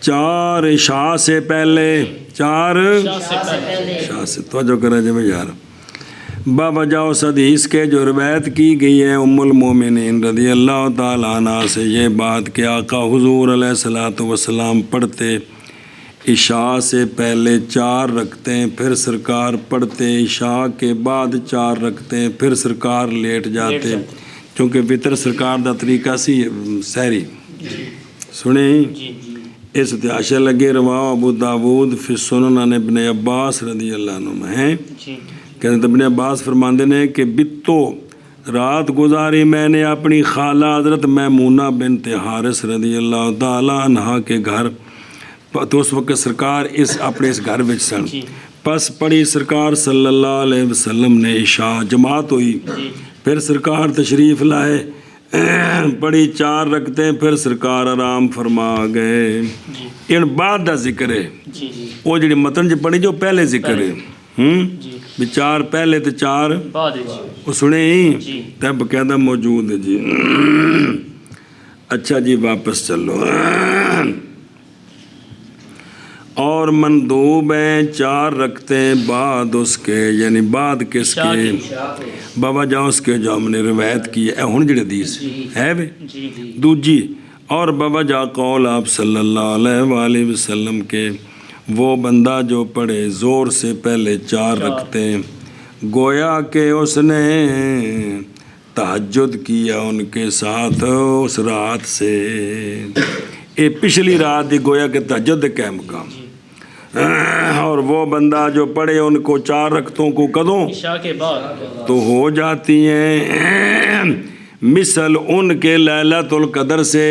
4 عشاء سے پہلے 4 عشاء سے توجہ کریں جب یار باوجہ اس حدیث کے جو روایت کی گئی ہے ام المومنین رضی اللہ تعالیٰ عنہ سے یہ بات کہ آقا حضور علیہ الصلوۃ والسلام پڑھتے عشاء سے پہلے 4 رکعتیں پھر سرکار پڑھتے عشاء کے بعد 4 رکعتیں پھر سرکار لیٹ جاتے کیونکہ وطر سرکار دا طریقہ سی سحری سنیں جی اس اتحاشہ لگے رواہ ابو داود فی السنن عن ابن عباس رضی اللہ عنہ ہیں جی کہتے ابن عباس فرماندے نے کہ بتو رات گزاری میں نے اپنی خالہ حضرت میمونہ بنت حارث رضی اللہ تعالیٰ عنہ کے گھر تو اس وقت سرکار اپنے اس گھر وچ سن پس پڑھی سرکار صلی اللہ علیہ وسلم نے عشاء جماعت ہوئی پھر سرکار تشریف لائے پڑھی 4 رکعتیں پھر سرکار آرام فرما گئے ان بعد دا ذکر ہے وہ جڑی متن جو پڑھی جو پہلے ذکر ہے بھی 4 پہلے تو 4 بعد جی وہ سنیں تب قیدہ موجود ہے جی اچھا جی واپس چلو اور مندوب ہیں 4 رکعتیں بعد اس کے یعنی بعد کس کے بابا جاؤ اس کے جو ہم نے روایت کی ہے ہن جڑی حدیث ہے بے دوجی اور بابا جا قول آپ صلی اللہ علیہ وآلہ وسلم کے وہ بندہ جو پڑھے زور سے پہلے 4 رکعتیں گویا کہ اس نے تہجد کیا ان کے ساتھ اس رات سے یہ پچھلی رات دی گویا کہ تہجد کا مقام اور وہ بندہ جو پڑھے ان کو 4 رکعتوں کو کدوں عشاء کے بعد تو ہو جاتی ہیں مثل ان کے لیلۃ القدر سے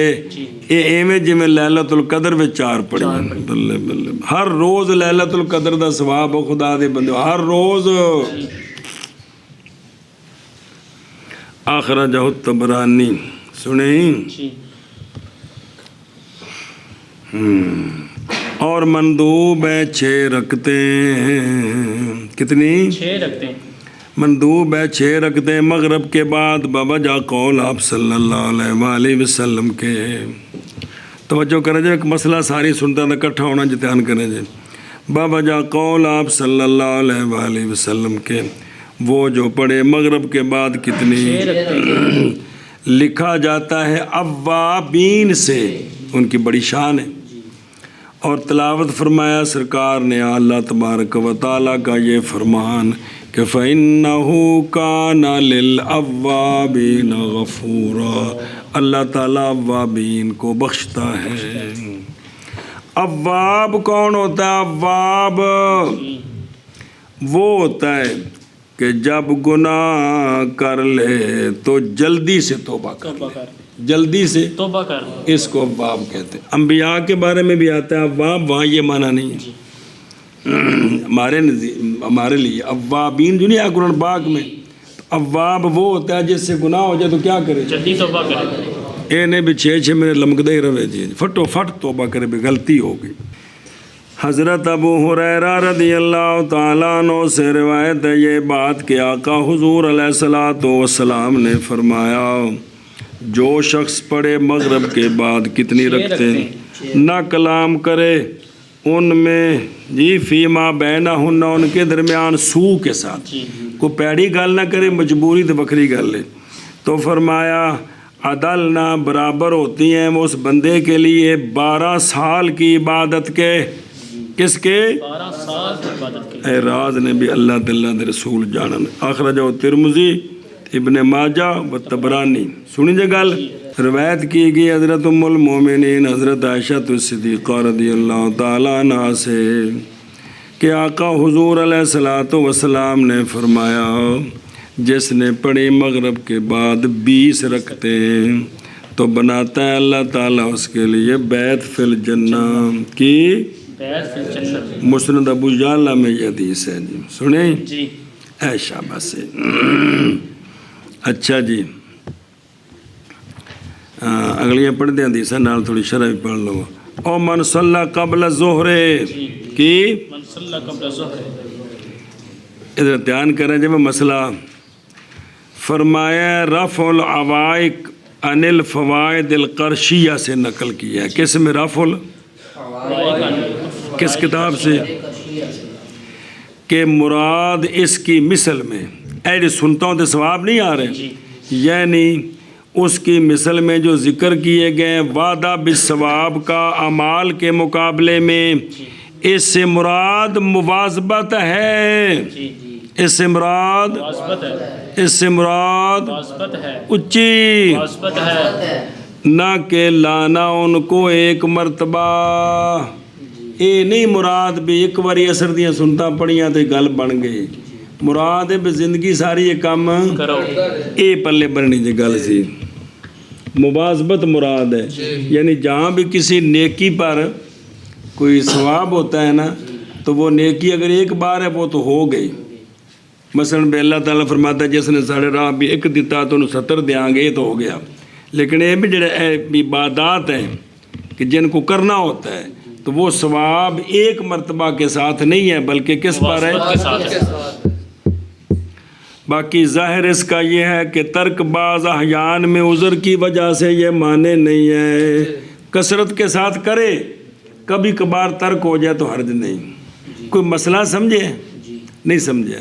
ایویں جی میں لیلۃ القدر میں 4 پڑھی بلے بلے ہر روز لیلۃ القدر دا ثواب ہو خدا دے بندے ہر روز اخرجہ الطبرانی سنیں اور مندوب ہے 6 رکعتیں کتنی 6 رکھتے ہیں مندوب ہے 6 رکعتیں مغرب کے بعد بابا جا قول آپ صلی اللہ علیہ وآلہ وسلم کے توجہ کریں جی ایک مسئلہ ساری سنتا تھا اکٹھا ہونا جتیان کریں جی بابا جا قول آپ صلی اللہ علیہ وآلہ وسلم کے وہ جو پڑھے مغرب کے بعد کتنی لکھا جاتا ہے اوابین سے، ان کی بڑی شان ہے۔ اور تلاوت فرمایا سرکار نے اللہ تبارک و تعالیٰ کا یہ فرمان کہ فَإِنَّهُ كَانَ لِلْأَوَّابِينَ غَفُورًا، اللہ تعالیٰ اوابین کو بخشتا ہے۔ اواب کون ہوتا ہے؟ اواب وہ ہوتا ہے کہ جب گناہ کر لے تو جلدی سے توبہ کر لے، جلدی سے توبہ کر، اس کو اواب کہتے ہیں۔ انبیاء کے بارے میں بھی آتا ہے اواب، وہاں یہ معنی نہیں ہے۔ ہمارے لیے اوابین جو نہیں ہے قرآن پاک میں، اواب وہ ہوتا ہے جس سے گناہ ہو جائے تو کیا کرے؟ جلدی توبہ کرے۔ اے نے بھی 6 مہینے لمکدے ہی رہے جی، فٹو فٹ توبہ کرے بھی، غلطی ہو گئی۔ حضرت ابو ہریرہ رضی اللہ تعالیٰ عنہ سے روایت ہے یہ بات کہ آقا حضور علیہ الصلوۃ والسلام نے فرمایا جو شخص پڑھے مغرب کے بعد کتنی رکھتے نہ کلام کرے ان میں جی فیما بینہن، ان کے درمیان سو کے ساتھ، کوئی پیڑی گل نہ کرے، مجبوری تو بکری گل لے، تو فرمایا عدل نہ برابر ہوتی ہیں وہ اس بندے کے لیے 12 سال کی عبادت کے، کس کے؟ 12 سال کی عبادت کے۔ اے راز نے بھی اللہ تعالیٰ دے رسول جانن، اخرجہ ترمذی ابن ماجہ و تبرانی۔ سنی جے گل روایت کی گئی حضرت ام المومنین حضرت عائشہ صدیقہ رضی اللہ تعالیٰ عنہ سے کہ آقا حضور علیہ الصلوۃ والسلام نے فرمایا جس نے پڑھی مغرب کے بعد 20 رکھتے تو بناتا ہے اللہ تعالیٰ اس کے لیے بیت فی الجنہ کی، بیت فی الجنہ، مسند ابو یعلا میں یہ حدیث ہے جی، سنیں جی۔ اے شاباش سے۔ اچھا جی، اگلیاں پڑھ دیں حدیثاں نال تھوڑی شرح بھی پڑھ لو۔ او من صلی قبل الظہر کی، من صلی قبل الظہر، ادھر دھیان کریں جب مسئلہ فرمایا رفع العوائق عن الفوائد القرشیہ سے نقل کیا ہے۔ کس میں رفع کس کتاب سے؟ کہ مراد اس کی مثل میں اے سنتا ہوں تو ثواب نہیں آ رہے، یعنی اس کی مثل میں جو ذکر کیے گئے وعدہ بالثواب کا اعمال کے مقابلے میں اس سے مراد مواظبت ہے، اس سے مراد اس سے مراد اچھی نہ کہ لانا ان کو ایک مرتبہ، اے نہیں مراد بھی ایک باری اثر دیاں سنتا پڑھیاں تو گل بن گئی، مراد ہے بھی زندگی ساری یہ کام کرو، اے پلے بننی جی گل سی، مواظبت مراد ہے، یعنی جہاں بھی کسی نیکی پر کوئی ثواب ہوتا ہے نا تو وہ نیکی اگر ایک بار ہے وہ تو ہو گئی، مثلا بے اللہ تعالیٰ فرماتا ہے جس نے ساڑھے راہ بھی ایک دیتا تو انہوں 70 دیاں گے تو ہو گیا، لیکن یہ بھی جڑے عبادات ہیں کہ جن کو کرنا ہوتا ہے تو وہ ثواب ایک مرتبہ کے ساتھ نہیں ہے بلکہ کس پر ہے؟ باقی ظاہر اس کا یہ ہے کہ ترک بعض احیان میں عذر کی وجہ سے یہ مانے نہیں ہے، کثرت کے ساتھ کرے، کبھی کبھار ترک ہو جائے تو حرج نہیں، کوئی مسئلہ سمجھے نہیں سمجھے،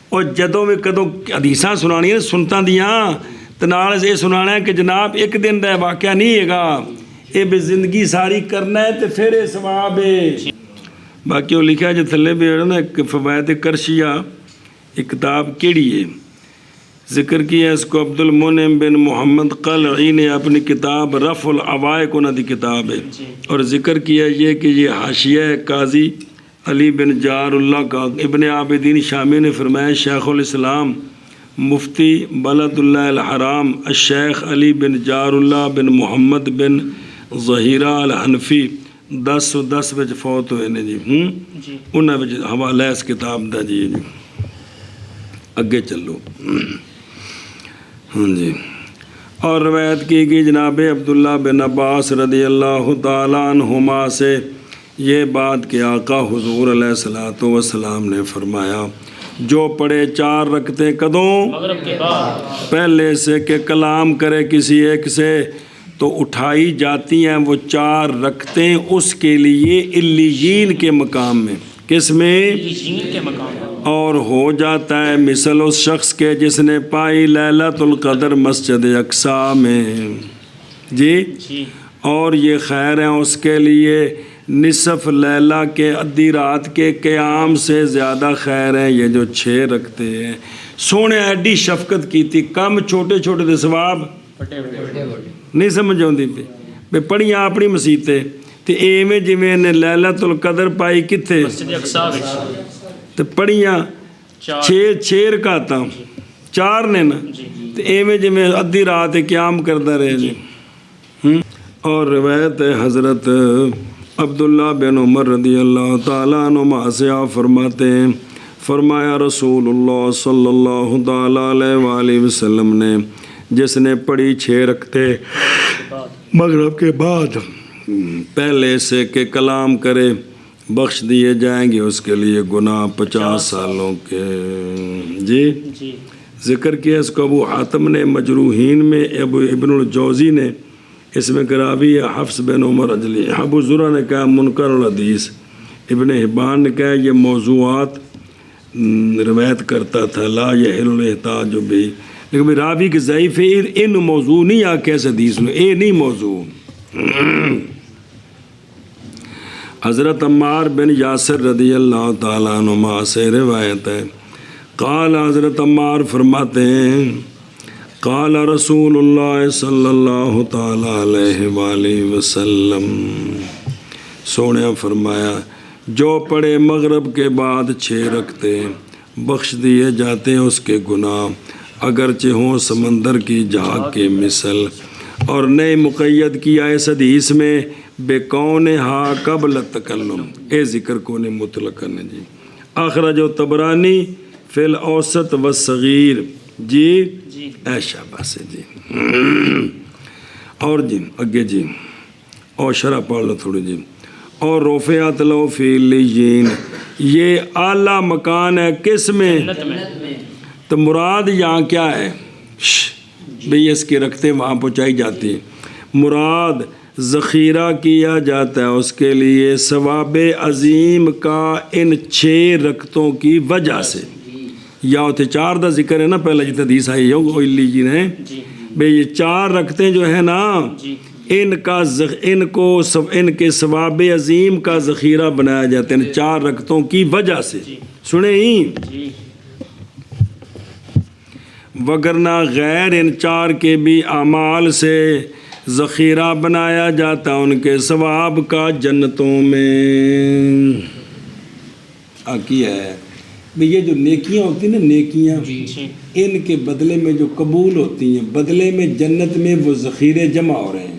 اور جدوں میں کدوں حدیثاں سنانی ہیں سنتا دیاں تو نال یہ سنانا ہے کہ جناب ایک دن دا واقعہ نہیں ہے گا، یہ بھی زندگی ساری کرنا ہے تو پھر یہ ثواب ہے۔ باقی وہ لکھا جو تھلے بھی ہے نا فوائد کرشیہ، ایک کتاب کیڑی ہے ذکر کیا اس کو عبد المنعم بن محمد قلعی نے اپنی کتاب رفع العوائق انہوں دی کتاب ہے، اور ذکر کیا یہ کہ یہ حاشیہ قاضی علی بن جار اللہ کا ابن عابدین شامی نے فرمایا شیخ الاسلام مفتی بلد اللہ الحرام الشیخ علی بن جار اللہ بن محمد بن ظہیرہ الحنفی 1010 وچ فوت ہوئے نے جی، انہاں وچ حوالہ اس کتاب دا جی اگے چلو۔ ہاں جی، اور روایت کی گئی جناب عبداللہ بن عباس رضی اللہ تعالیٰ عنہما سے یہ بات کہ آقا حضور علیہ الصلوۃ والسلام نے فرمایا جو پڑھے 4 رکعتیں کدوں؟ مغرب کے بعد، پہلے سے کہ کلام کرے کسی ایک سے تو اٹھائی جاتی ہیں وہ 4 رکعتیں اس کے لیے علیین کے مقام میں. کس میں؟ علیین کے مقام میں. اور ہو جاتا ہے مثل اس شخص کے جس نے پائی لیلۃ القدر مسجد اقصی میں. جی. اور یہ خیر ہے اس کے لیے نصف لیلہ کے آدھی رات کے قیام سے زیادہ خیر ہے یہ جو 6 رکھتے ہیں. سونے ایڈی شفقت کی تھی کم چھوٹے چھوٹے دے ثواب نہیں سمجھ آتی پہ پڑھیاں اپنی مسیطیں تے ایویں جویں نے لیلۃ القدر پائی کتھے مسجد اقصی وچ تے پڑھیاں 6 رکعتاں 4 نے نا تے ایویں جویں ادھی رات قیام کردا رہے جی. اور روایت ہے حضرت عبداللہ بن عمر رضی اللہ تعالیٰ عنہما سے آپ فرماتے ہیں فرمایا رسول اللہ صلی اللہ تعالیٰ علیہ وآلہ وسلم نے جس نے پڑھی 6 رکعتیں مغرب کے بعد پہلے سے کہ کلام کرے بخش دیے جائیں گے اس کے لیے گناہ 50 سالوں کے. جی ذکر کیا اس کو ابو حاتم نے مجروحین میں ابن الجوزی نے اس میں کراوی ہے حفص بن عمر اجلی. ابو زرع نے کہا منکر الحدیث. ابن حبان نے کہا یہ موضوعات روایت کرتا تھا لا یحل الاحتاج بھی لیکن راوی کے ضعیف ان موضوع نہیں آکے اس حدیث میں اے نہیں موضوع. حضرت عمار بن یاسر رضی اللہ تعالیٰ عنہ سے روایت ہے قال حضرت عمار فرماتے ہیں قال رسول اللہ صلی اللہ تعالیٰ علیہ وآلہ وسلم سونے فرمایا جو پڑھے مغرب کے بعد 6 رکعتیں بخش دیے جاتے ہیں اس کے گناہ اگرچہ ہوں سمندر کی جھاگ کے مثل. اور نئے مقید کیا اس حدیث میں بے کون ہا قبل تکلم اے ذکر کون مطلقاً. جی اخرج طبرانی فی الاوسط والصغیر. جی اے شاباش جی. اور جی اگے جی اور شرح پڑھ لو تھوڑی جی. اور رفعت لہ فی علیین یہ اعلیٰ مکان ہے کس میں؟ تو مراد یہاں کیا ہے بھئی اس کی رکھتے وہاں پہنچائی جاتی ہیں. مراد ذخیرہ کیا جاتا ہے اس کے لیے ثواب عظیم کا ان 6 رکعتوں کی وجہ سے. یا ہوتے 4 دا ذکر ہے نا پہلے جتنے حدیث آئی ہو لیجین ہیں بھئی یہ 4 رکعتیں جو ہے نا ان کے ثواب عظیم کا ذخیرہ بنایا جاتا ہے 4 رکعتوں کی وجہ سے. سنیں ہی وگرنہ غیر ان 4 کے بھی اعمال سے ذخیرہ بنایا جاتا ان کے ثواب کا جنتوں میں. آکی ہے یہ جو نیکیاں ہوتی ہیں نا نیکیاں ان کے بدلے میں جو قبول ہوتی ہیں بدلے میں جنت میں وہ ذخیرے جمع ہو رہے ہیں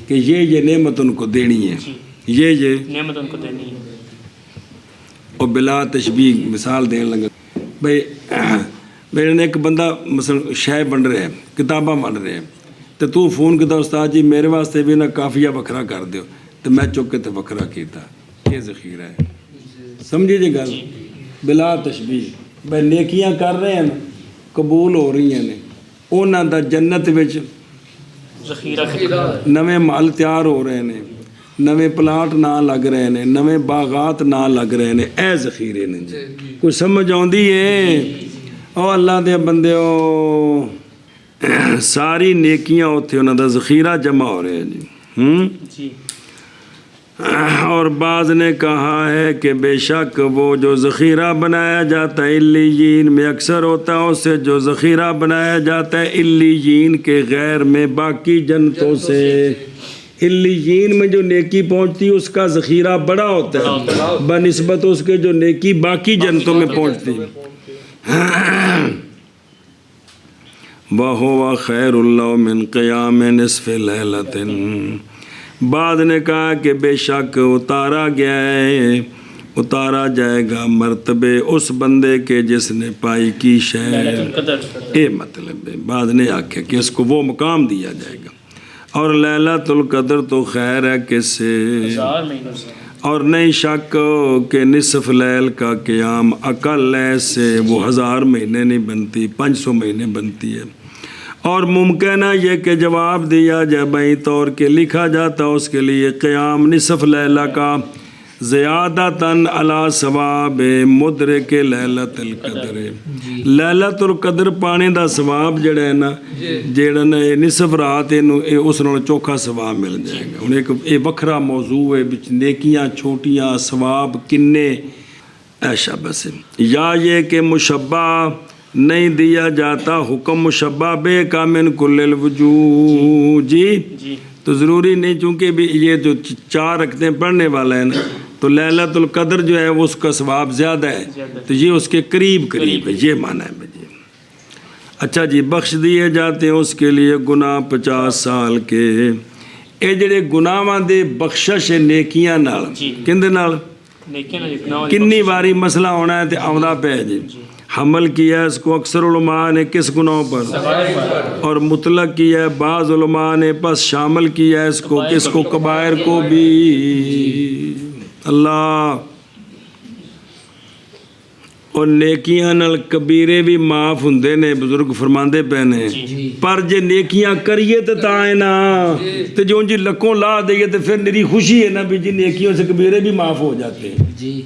کہ یہ نعمت ان کو دینی ہے یہ نعمت ان کو دینی ہے. اور بلا تشبیہ مثال دینے لگا بھئی میرے نے ایک بندہ مثلا شے بن رہے ہیں کتاباں بن رہے ہیں تو فون کیتا استاد جی میرے واسطے بھی نہ کافیہ وکھرا کر دیو تو میں چک کے تو وکھرا کیتا یہ ذخیرہ ہے. سمجھے جی گل بلا تشبیہ بھائی نیکیاں کر رہے ہیں قبول ہو رہی ہیں انہاں دا جنت وچ ذخیرہ نویں محل تیار ہو رہے ہیں نویں پلاٹ نہ لگ رہے ہیں نویں باغات نہ لگ رہے ہیں اے ذخیرے نے جی کچھ سمجھ آندی ہے او اللہ دے بندے ساری نیکیاں ہوتے انہاں دا ذخیرہ جمع ہو رہے ہیں جی. اور بعض نے کہا ہے کہ بے شک وہ جو ذخیرہ بنایا جاتا ہے علیین میں اکثر ہوتا ہے اس سے جو ذخیرہ بنایا جاتا ہے علیین کے غیر میں باقی جنتوں سے. علیین میں جو نیکی پہنچتی ہے اس کا ذخیرہ بڑا ہوتا ہے بنسبت اس کے جو نیکی باقی جنتوں میں پہنچتی ہے. وَهُوَ خَيْرُ اللَّهُ مِنْ قِيَامِ نِصْفِ لَيْلَةٍ. بعد نے کہا کہ بے شک اتارا جائے گا مرتبے اس بندے کے جس نے پائی کی شے اے مطلب ہے بعد نے آکھا کہ اس کو وہ مقام دیا جائے گا. اور لیلۃ القدر تو خیر ہے کس سے اور نہیں شک کہ نصف لیل کا قیام اقل ہے سے وہ 1000 مہینے نہیں بنتی 500 مہینے بنتی ہے. اور ممکن ہے یہ کہ جواب دیا جائے بھائی طور کے لکھا جاتا اس کے لیے قیام نصف لیلہ کا زیادتاً علی ثواب مدرک لیلۃ القدر، لیلۃ القدر پانے دا ثواب جڑا ہے نا جڑا نا نصف رات اس نال چوکھا ثواب مل جائے گا۔ ہن ایک یہ وکھرا موضوع ہے وچ نیکیاں چھوٹیاں ثواب کنے ایشا بس، یا یہ کہ مشبہ نہیں دیا جاتا حکم مشبہ بے کا من کل الوجوہ، جی تو ضروری نہیں، چونکہ بھی یہ جو 4 رکعتیں پڑھنے والا ہے نا تو لیلۃ القدر جو ہے وہ اس کا ثواب زیادہ ہے، تو یہ اس کے قریب ہے، یہ معنی ہے جی۔ اچھا جی، بخش دیے جاتے ہیں اس کے لیے گناہ 50 سال کے۔ اے جڑے گناہاں دے بخشش نیکیاں نال کندے نال کنی باری مسئلہ ہونا ہے تے آوندا پیا جی۔ حمل کیا ہے اس کو اکثر علماء نے کس گناہوں پر، اور مطلق کیا ہے بعض علماء نے، پس شامل کیا ہے اس کو کس کو، کبائر کو بھی۔ اللہ اور نیکیاں نال کبیرے بھی معاف ہوندے نے، بزرگ فرماندے پے نے، پر جے نیکیاں کریے تے تاں ہے نا، تے جو جی لکوں لا دئیے تے پھر میری خوشی ہے نا بھی جی نیکیوں سے کبیرے بھی معاف ہو جاتے ہیں جی۔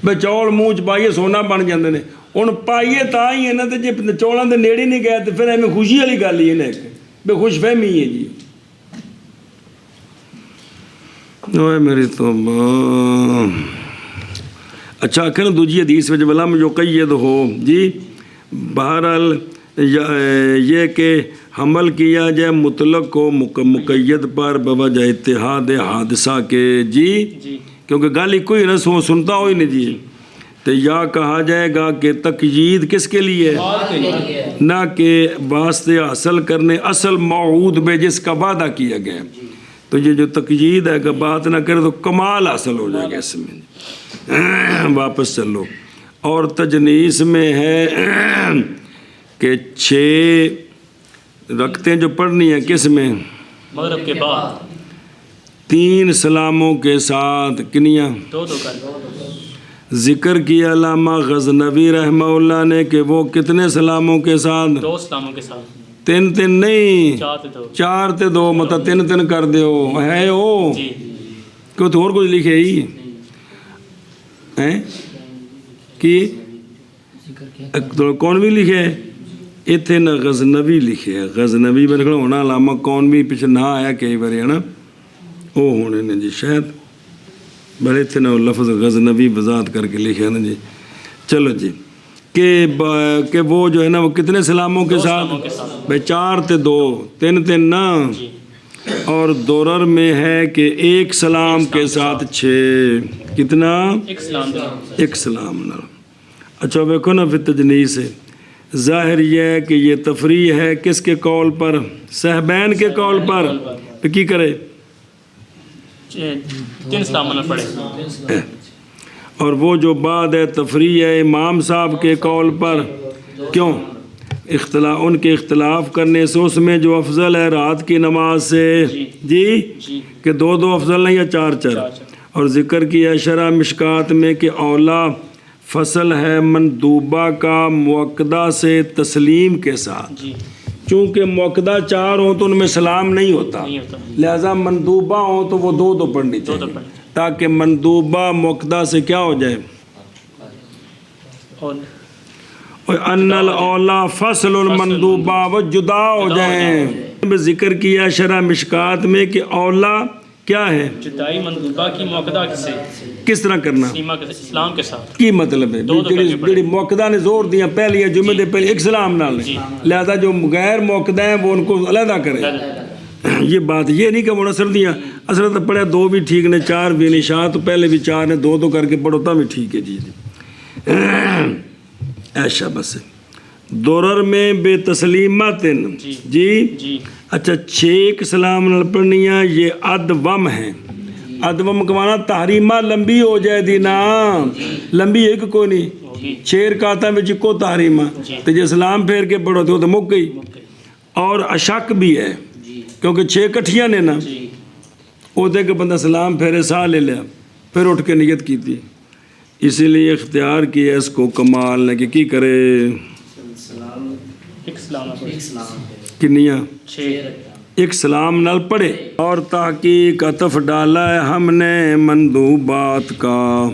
بے چول منہ چ پائیے سونا بن جاندے نے، ہن پائیے تاں ہی ہے نا، تے جے چولاں دے نیڑے نہیں گئے تے پھر ایویں خوشی والی گل ہی ہے نا، بے خوش فہمی ہے جی۔ اوے میری توبہ۔ اچھا آخر دوجی حدیث وچ ولم یقید ہو جی، بہرحال یہ کہ حمل کیا جائے مطلق کو مقید پر بوجہ اتحاد حادثہ کے جی، کیونکہ گل ایک ہی نا، سنتا ہوئی نہیں جی، تو یا کہا جائے گا کہ تقیید کس کے لیے، نہ کہ واسطے حاصل کرنے اصل موعود بے جس کا وعدہ کیا گیا، تو یہ جو تقیید ہے کہ بات نہ کرے تو کمال حاصل ہو جائے گا اس میں۔ واپس چلو، اور تجنیس میں ہے کہ 6 رکعتیں جو پڑھنی ہیں کس میں، مغرب کے بعد 3 سلاموں کے ساتھ، کنیاں 2 ذکر کیا علامہ غزنوی رحمہ اللہ نے کہ وہ کتنے سلاموں کے ساتھ، 2 سلاموں کے ساتھ، 3 نہیں، 4 تے 2 مطلب 3 کر دیو ہے وہ جی، کیوں تو اور کچھ لکھے ہی کی کون بھی لکھے اتنے نہ غزنوی لکھے، غزنوی میرے کو ہونا علامہ کون بھی پیچھے نہ آیا کئی بار ہے نا، وہ ہونے نے جی شاید، بڑے اتنے نہ لفظ غزنوی وضاحت کر کے لکھے نا جی۔ چلو جی، کہ وہ جو ہے نا وہ کتنے سلاموں کے ساتھ، بھائی 4 تے 2 3 نا، اور دورر میں ہے کہ 1 سلام کے ساتھ 6، کتنا، 1 سلام نا۔ اچھا ویکھو نا پھر تجنیس ہے، ظاہر یہ ہے کہ یہ تفریح ہے کس کے قول پر، صحبین کے قول پر، پھر کی کرے 3 سلام نہ پڑھے، اور وہ جو بعد ہے تفریح ہے امام صاحب کے قول پر، کیوں ان کے اختلاف کرنے سے اس میں جو افضل ہے رات کی نماز سے جی، کہ 2 افضل نہیں یا 4، اور ذکر کیا شرح مشکات میں کہ اولا فصل ہے مندوبہ کا موقدہ سے تسلیم کے ساتھ، چونکہ موقدہ 4 ہوں تو ان میں سلام نہیں ہوتا، لہذا مندوبہ ہوں تو وہ 2 پڑھنی چاہیے تاکہ مندوبہ موقدہ سے کیا ہو جائے، ان الاولا فصل المندوبہ وہ جدا ہو جائیں۔ ذکر کیا شرح مشکات میں کہ اولا کیا ہے، جدائی مندوبہ کی موقدہ سے کس طرح کرنا، اسلام کے ساتھ، کی مطلب ہے جڑی موقدہ نے زور دیا پہلی جمعے دے پہلے 1 سلام نال، لہذا جو غیر موقدہ ہیں وہ ان کو علیحدہ کرے۔ یہ بات یہ نہیں کہ وہ اثر دیا، اثر تو پڑھے 2 بھی ٹھیک نے 4 بھی نہیں، شاہ تو پہلے بھی 4 نے 2 کر کے پڑھو تا بھی ٹھیک ہے جی۔ ایشا بس دورر میں بے تسلیمات جی، اچھا 6 سلام نال پڑھنیاں، یہ ادوم ہیں، ادوم کمانا تحریمہ لمبی ہو جائے دی نا، لمبی ایک کوئی نہیں، 6 رکعتاں وچ کو تحریمہ تے جے سلام پھیر کے پڑھو تو مک گئی، اور اشک بھی ہے کیونکہ 6 کٹھیاں نے نا، وہ تے کہ بندہ سلام پھیرے سا لے لیا پھر اٹھ کے نیت کی تھی، اسی لیے اختیار کیا اس کو کمال نے کہ کی کرے ایک سلام کنیاں 6 ایک سلام نال پڑھے اور تحقیق عطف ڈالا ہے ہم نے مندوبات کا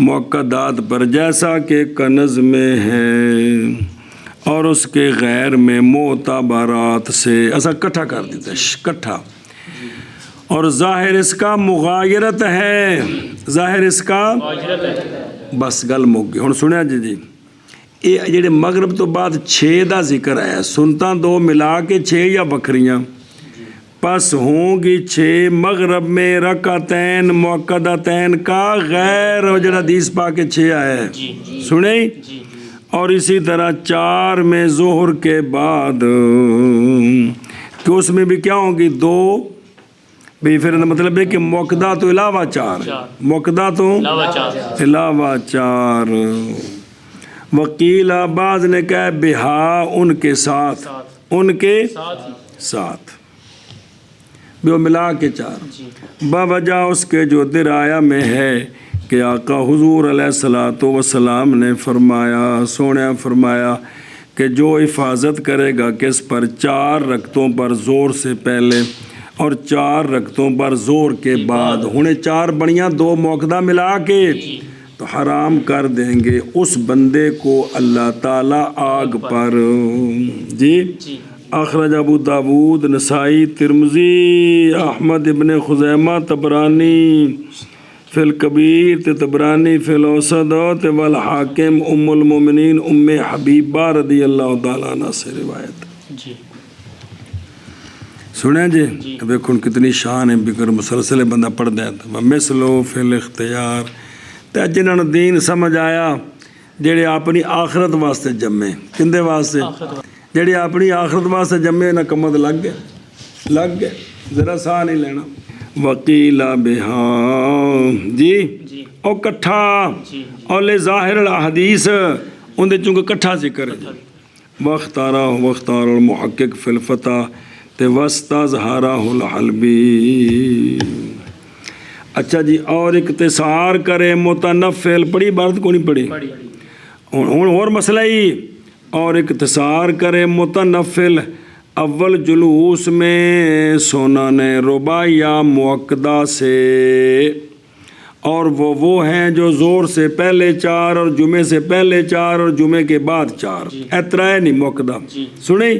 موقدات پر جیسا کہ کنز میں ہے اور اس کے غیر میں معتبرات سے ایسا کٹھا کر دیتا ہے کٹھا اور ظاہر اس کا مغایرت ہے ظاہر اس کا بس گل مک گئی ہن سنیا جی یہ جڑے مغرب تو بعد 6 دا ذکر ہے سنتاں 2 ملا کے 6 یا بکھریاں پس ہوں گی 6 مغرب میں رکعتین موقدتین کا غیر جڑا حدیث پا کے 6 آیا ہے سنیں اور اسی طرح 4 میں ظہر کے بعد کہ اس میں بھی کیا ہوں گی 2 بھئی پھر مطلب ہے کہ موقدہ تو علاوہ 4 موقدہ تو علاوہ 4 وکیل بعض نے کہا بہا ان کے ساتھ ان کے ساتھ بھی وہ ملا کے 4 باوجہ اس کے جو درایہ میں ہے کہ آقا حضور علیہ الصلوۃ والسلام نے فرمایا سونے فرمایا کہ جو حفاظت کرے گا کس پر 4 رکعتوں پر زور سے پہلے اور 4 رکعتوں پر زور کے بعد ہنے 4 بڑیاں 2 موقدہ ملا کے تو حرام کر دیں گے اس بندے کو اللہ تعالیٰ آگ پر جی اخرج ابو داود نسائی ترمذی احمد ابن خزیمہ طبرانی فی الکبیر تے طبرانی فی الاوسط تے والحاکم ام المومنین ام حبیبہ رضی اللہ تعالیٰ عنہ سے روایت جی سنیں جی دیکھو کتنی شان ہے بکر مسلسل بندہ پڑھ دیا تھا مثلو فی الاختیار تے جنہوں نے دین سمجھ آیا جڑے اپنی آخرت واسطے جمے کندے واسطے جڑے اپنی آخرت واسطے جمے نہ کمد لگ گئے ذرا ساہ نہیں لینا وکیل بہا جی او کٹھا اور لے ظاہر الحدیث اندے چونکہ کٹھا ذکر ہے واختار المحقق فی الفتح تے واستظہرہ الحلبی اچھا جی اور اختصار کرے متنفل پڑھی عبارت کو نہیں پڑھی اور مسئلہ ہی اور اختصار کرے متنفل اول جلوس میں سنن رباعیہ موقدہ سے اور وہ ہیں جو زور سے پہلے 4 اور جمعے سے پہلے 4 اور جمعے کے بعد 4 اترا ہے نہیں موقدہ سنیں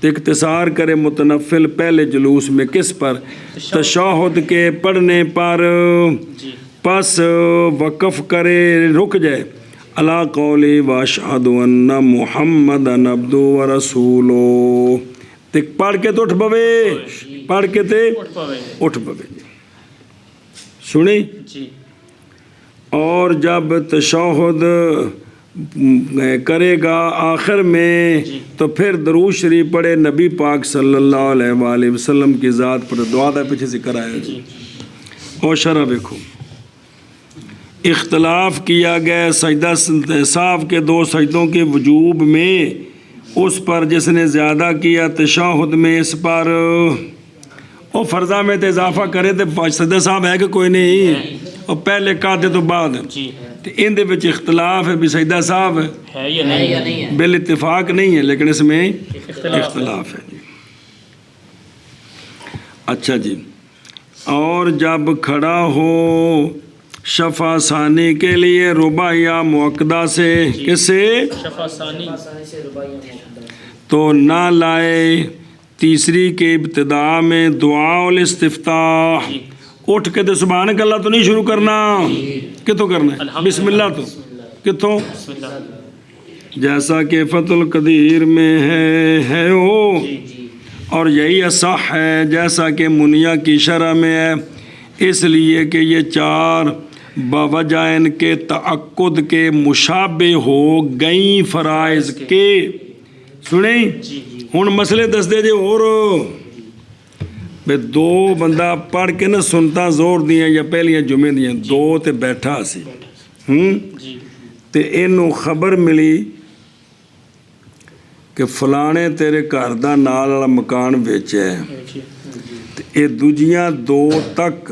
تو اختصار کرے متنفل پہلے جلوس میں کس پر تشہد کے پڑھنے پر پس وقف کرے رک جائے علی قولی واشہد ان محمد عبدہ و رسولہ تک پڑھ کے تو اٹھ بوے پڑھ کے تے اٹھ بوے سنی اور جب تشہد کرے گا آخر میں تو پھر درود شریف پڑھے نبی پاک صلی اللہ علیہ وآلہ وسلم کی ذات پر دعا دا پیچھے ذکر آیا جی اور شرح دیکھو اختلاف کیا گیا سجدہ صاف کے 2 سجدوں کے وجوب میں اس پر جس نے زیادہ کیا تشہد میں اس پر وہ فرضہ میں تو اضافہ کرے تو سجدہ صاحب ہے کہ کوئی نہیں اور پہلے کہتے تو بعد تو ان دے وچ اختلاف ہے بھی سجدہ صاحب ہے یا نہیں بالاتفاق نہیں ہے لیکن اس میں اختلاف ہے جی اچھا جی اور جب کھڑا ہو شفا ثانی کے لیے رباعیہ موقدہ سے کس سے شفا ثانی تو نہ لائے تیسری کے ابتداء میں دعا الاستفتاح اٹھ کے تو سبحانک اللہ تو نہیں شروع کرنا کتوں کرنا ہے بسم اللہ تو کتوں جیسا کہ فتح القدیر میں ہے وہ اور یہی اصح ہے جیسا کہ منیہ کی شرح میں ہے اس لیے کہ یہ 4 بوجہ ان کے تعقد کے مشابہ ہو گئیں فرائض کے سنیں ہن مسئلے دس دے جے اور بے 2 بندہ پڑھ کے نہ سنتا زور دیاں یا پہلیاں جمعے دیاں 2 تے بیٹھا سی تے اینوں خبر ملی کہ فلانے تیرے گھر دا نال والا مکان ویچیا ہے تے اے دوجیاں 2 تک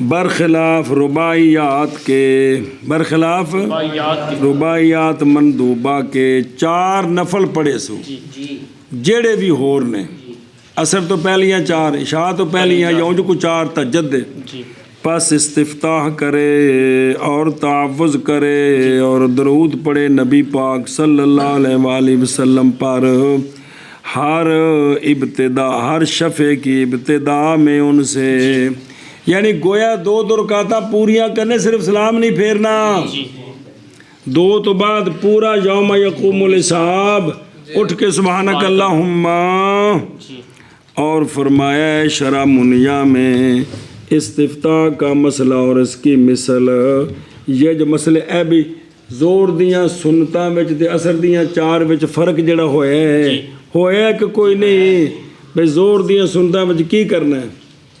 برخلاف رباعیات کے، برخلاف روایات کے رباعیات مندوبہ کے 4 نفل پڑھے سو جیڑے بھی ہور نے، اثر تو پہلیاں 4، عشاء تو پہلیاں یا جو کو 4 تہجد دے، جی پس استفتاح کرے اور تعوذ کرے اور درود پڑھے نبی پاک صلی اللہ علیہ وآلہ وسلم پر ہر ابتدا، ہر شفع کی ابتدا میں ان سے، یعنی گویا 2 رکعتاں پوریاں کرنے، صرف سلام نہیں پھیرنا، 2 تو بعد پورا یوم یقوم الحساب اٹھ کے سبحانک اللہم، اور فرمایا ہے شرح منیہ میں استفتاح کا مسئلہ اور اس کی مثل، یہ جو مسئلے اے بھی زور دیاں سنتاں وچ تے اثر دیاں 4 وچ فرق جڑا ہویا کہ کوئی نہیں، بھئی زور دیاں سنتاں وچ کی کرنا ہے،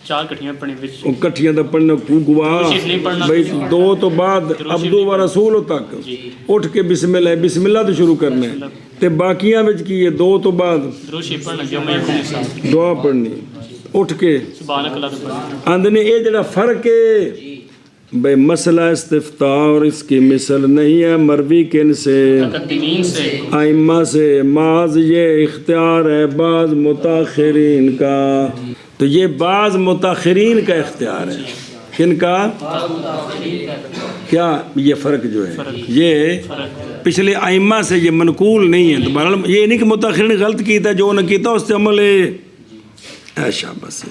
4 کٹھیاں پڑھنے وچ وہ کٹھیاں دا پڑھنا کو گواہ، بھئی 2 تو بعد عبدو و رسولو تک اٹھ کے بسم اللہ تو شروع کرنا ہے، تے باقیاں وچ کی ہے 2 تو بعد درود شریف پڑھنا، یوم یقوم الحساب دعا پڑھنی اٹھ کے سبحانک اللہ پڑھنا، اندنے یہ جڑا فرق ہے بھئی مسئلہ استفتاح اور اس کی مثل نہیں ہے مروی کن سے، مقدمین سے، ائمہ سے، معاذ یہ اختیار ہے بعض متاخرین کا، تو یہ بعض متاخرین کا اختیار ہے، کن کا؟ کیا یہ فرق جو ہے یہ پچھلے ائمہ سے یہ منقول نہیں ہے، تو بہرحال یہ نہیں کہ متاخرین غلط کیتا جو نہ کیتا اس سے عمل ہے ایشا بس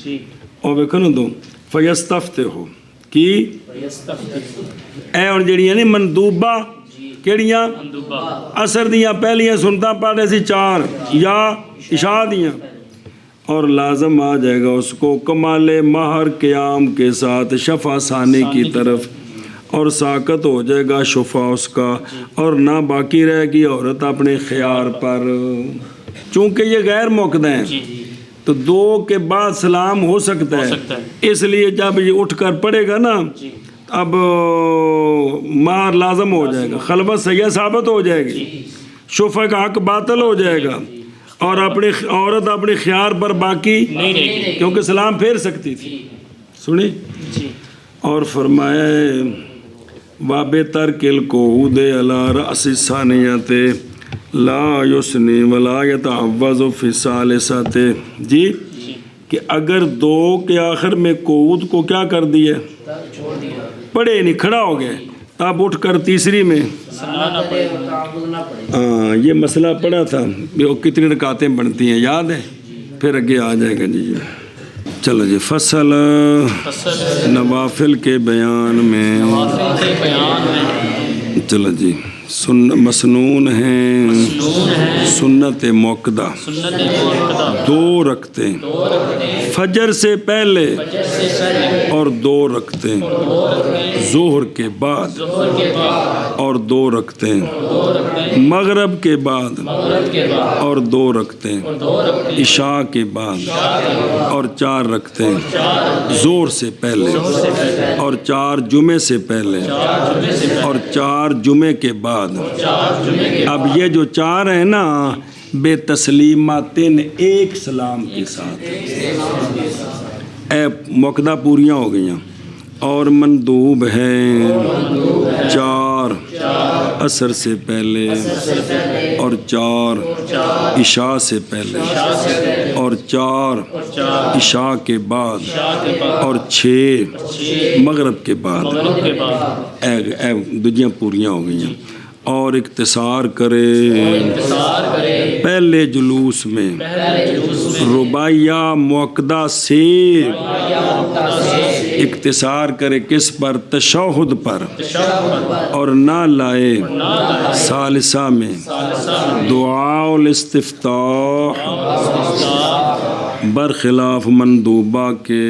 جی اور ویکھنو دو فیستفتے ہو کی اے اور جڑیاں نہیں مندوبہ کیڑیاں اثر دیاں پہلیاں سنتا پڑھے سی 4 یا عشاء دیاں، اور لازم آ جائے گا اس کو کمال مہر قیام کے ساتھ شفع ثانی کی طرف، اور ساکت ہو جائے گا شفع اس کا، اور نہ باقی رہے گی عورت اپنے خیار پر، چونکہ یہ غیر موقدہ ہیں تو 2 کے بعد سلام ہو سکتا ہے، اس لیے جب یہ اٹھ کر پڑھے گا نا اب مہر لازم ہو جائے گا، خلوت صحیح ثابت ہو جائے گی، شفع کا حق باطل ہو جائے گا، اور اپنی عورت اپنے خیار پر باقی کیونکہ سلام پھیر سکتی تھی، سنی، اور فرمایا واب ترک القعود علی رأس الثانیۃ لا یسنی ولا یتعوذ فی الثالثۃ، جی کہ اگر 2 کے آخر میں قعود کو کیا کر دیا پڑھے نہیں، کھڑا ہو گئے، تب اٹھ کر تیسری میں یہ مسئلہ پڑھا تھا کتنی رکعتیں بنتی ہیں یاد ہے، پھر آگے آ جائے گا جی۔ چلو جی فصل نوافل کے بیان میں، چلو جی مسنون ہیں سنت موقدہ 2 رکھتے فجر سے پہلے اور 2 رکھتے ظہر کے بعد اور 2 رکھتے مغرب کے بعد اور 2 رکھتے عشاء کے بعد اور 4 رکھتے ظہر سے پہلے اور 4 جمعے سے پہلے اور 4 جمعے کے بعد۔ اب یہ جو 4 ہیں نا بے تسلیماتن 1 سلام کے ساتھ، اے موقدہ پوریاں ہو گئیں، اور مندوب ہیں 4 عصر سے پہلے اور 4 عشاء سے پہلے اور 4 عشاء کے بعد اور 6 مغرب کے بعد، دوجیاں پوریاں ہو گئیں، اور اختصار کرے پہلے جلوس میں رباعیہ موقدہ سے، اختصار کرے کس پر؟ تشہد پر، اور نہ لائے ثالثہ میں دعاء الاستفتاح برخلاف مندوبہ کے۔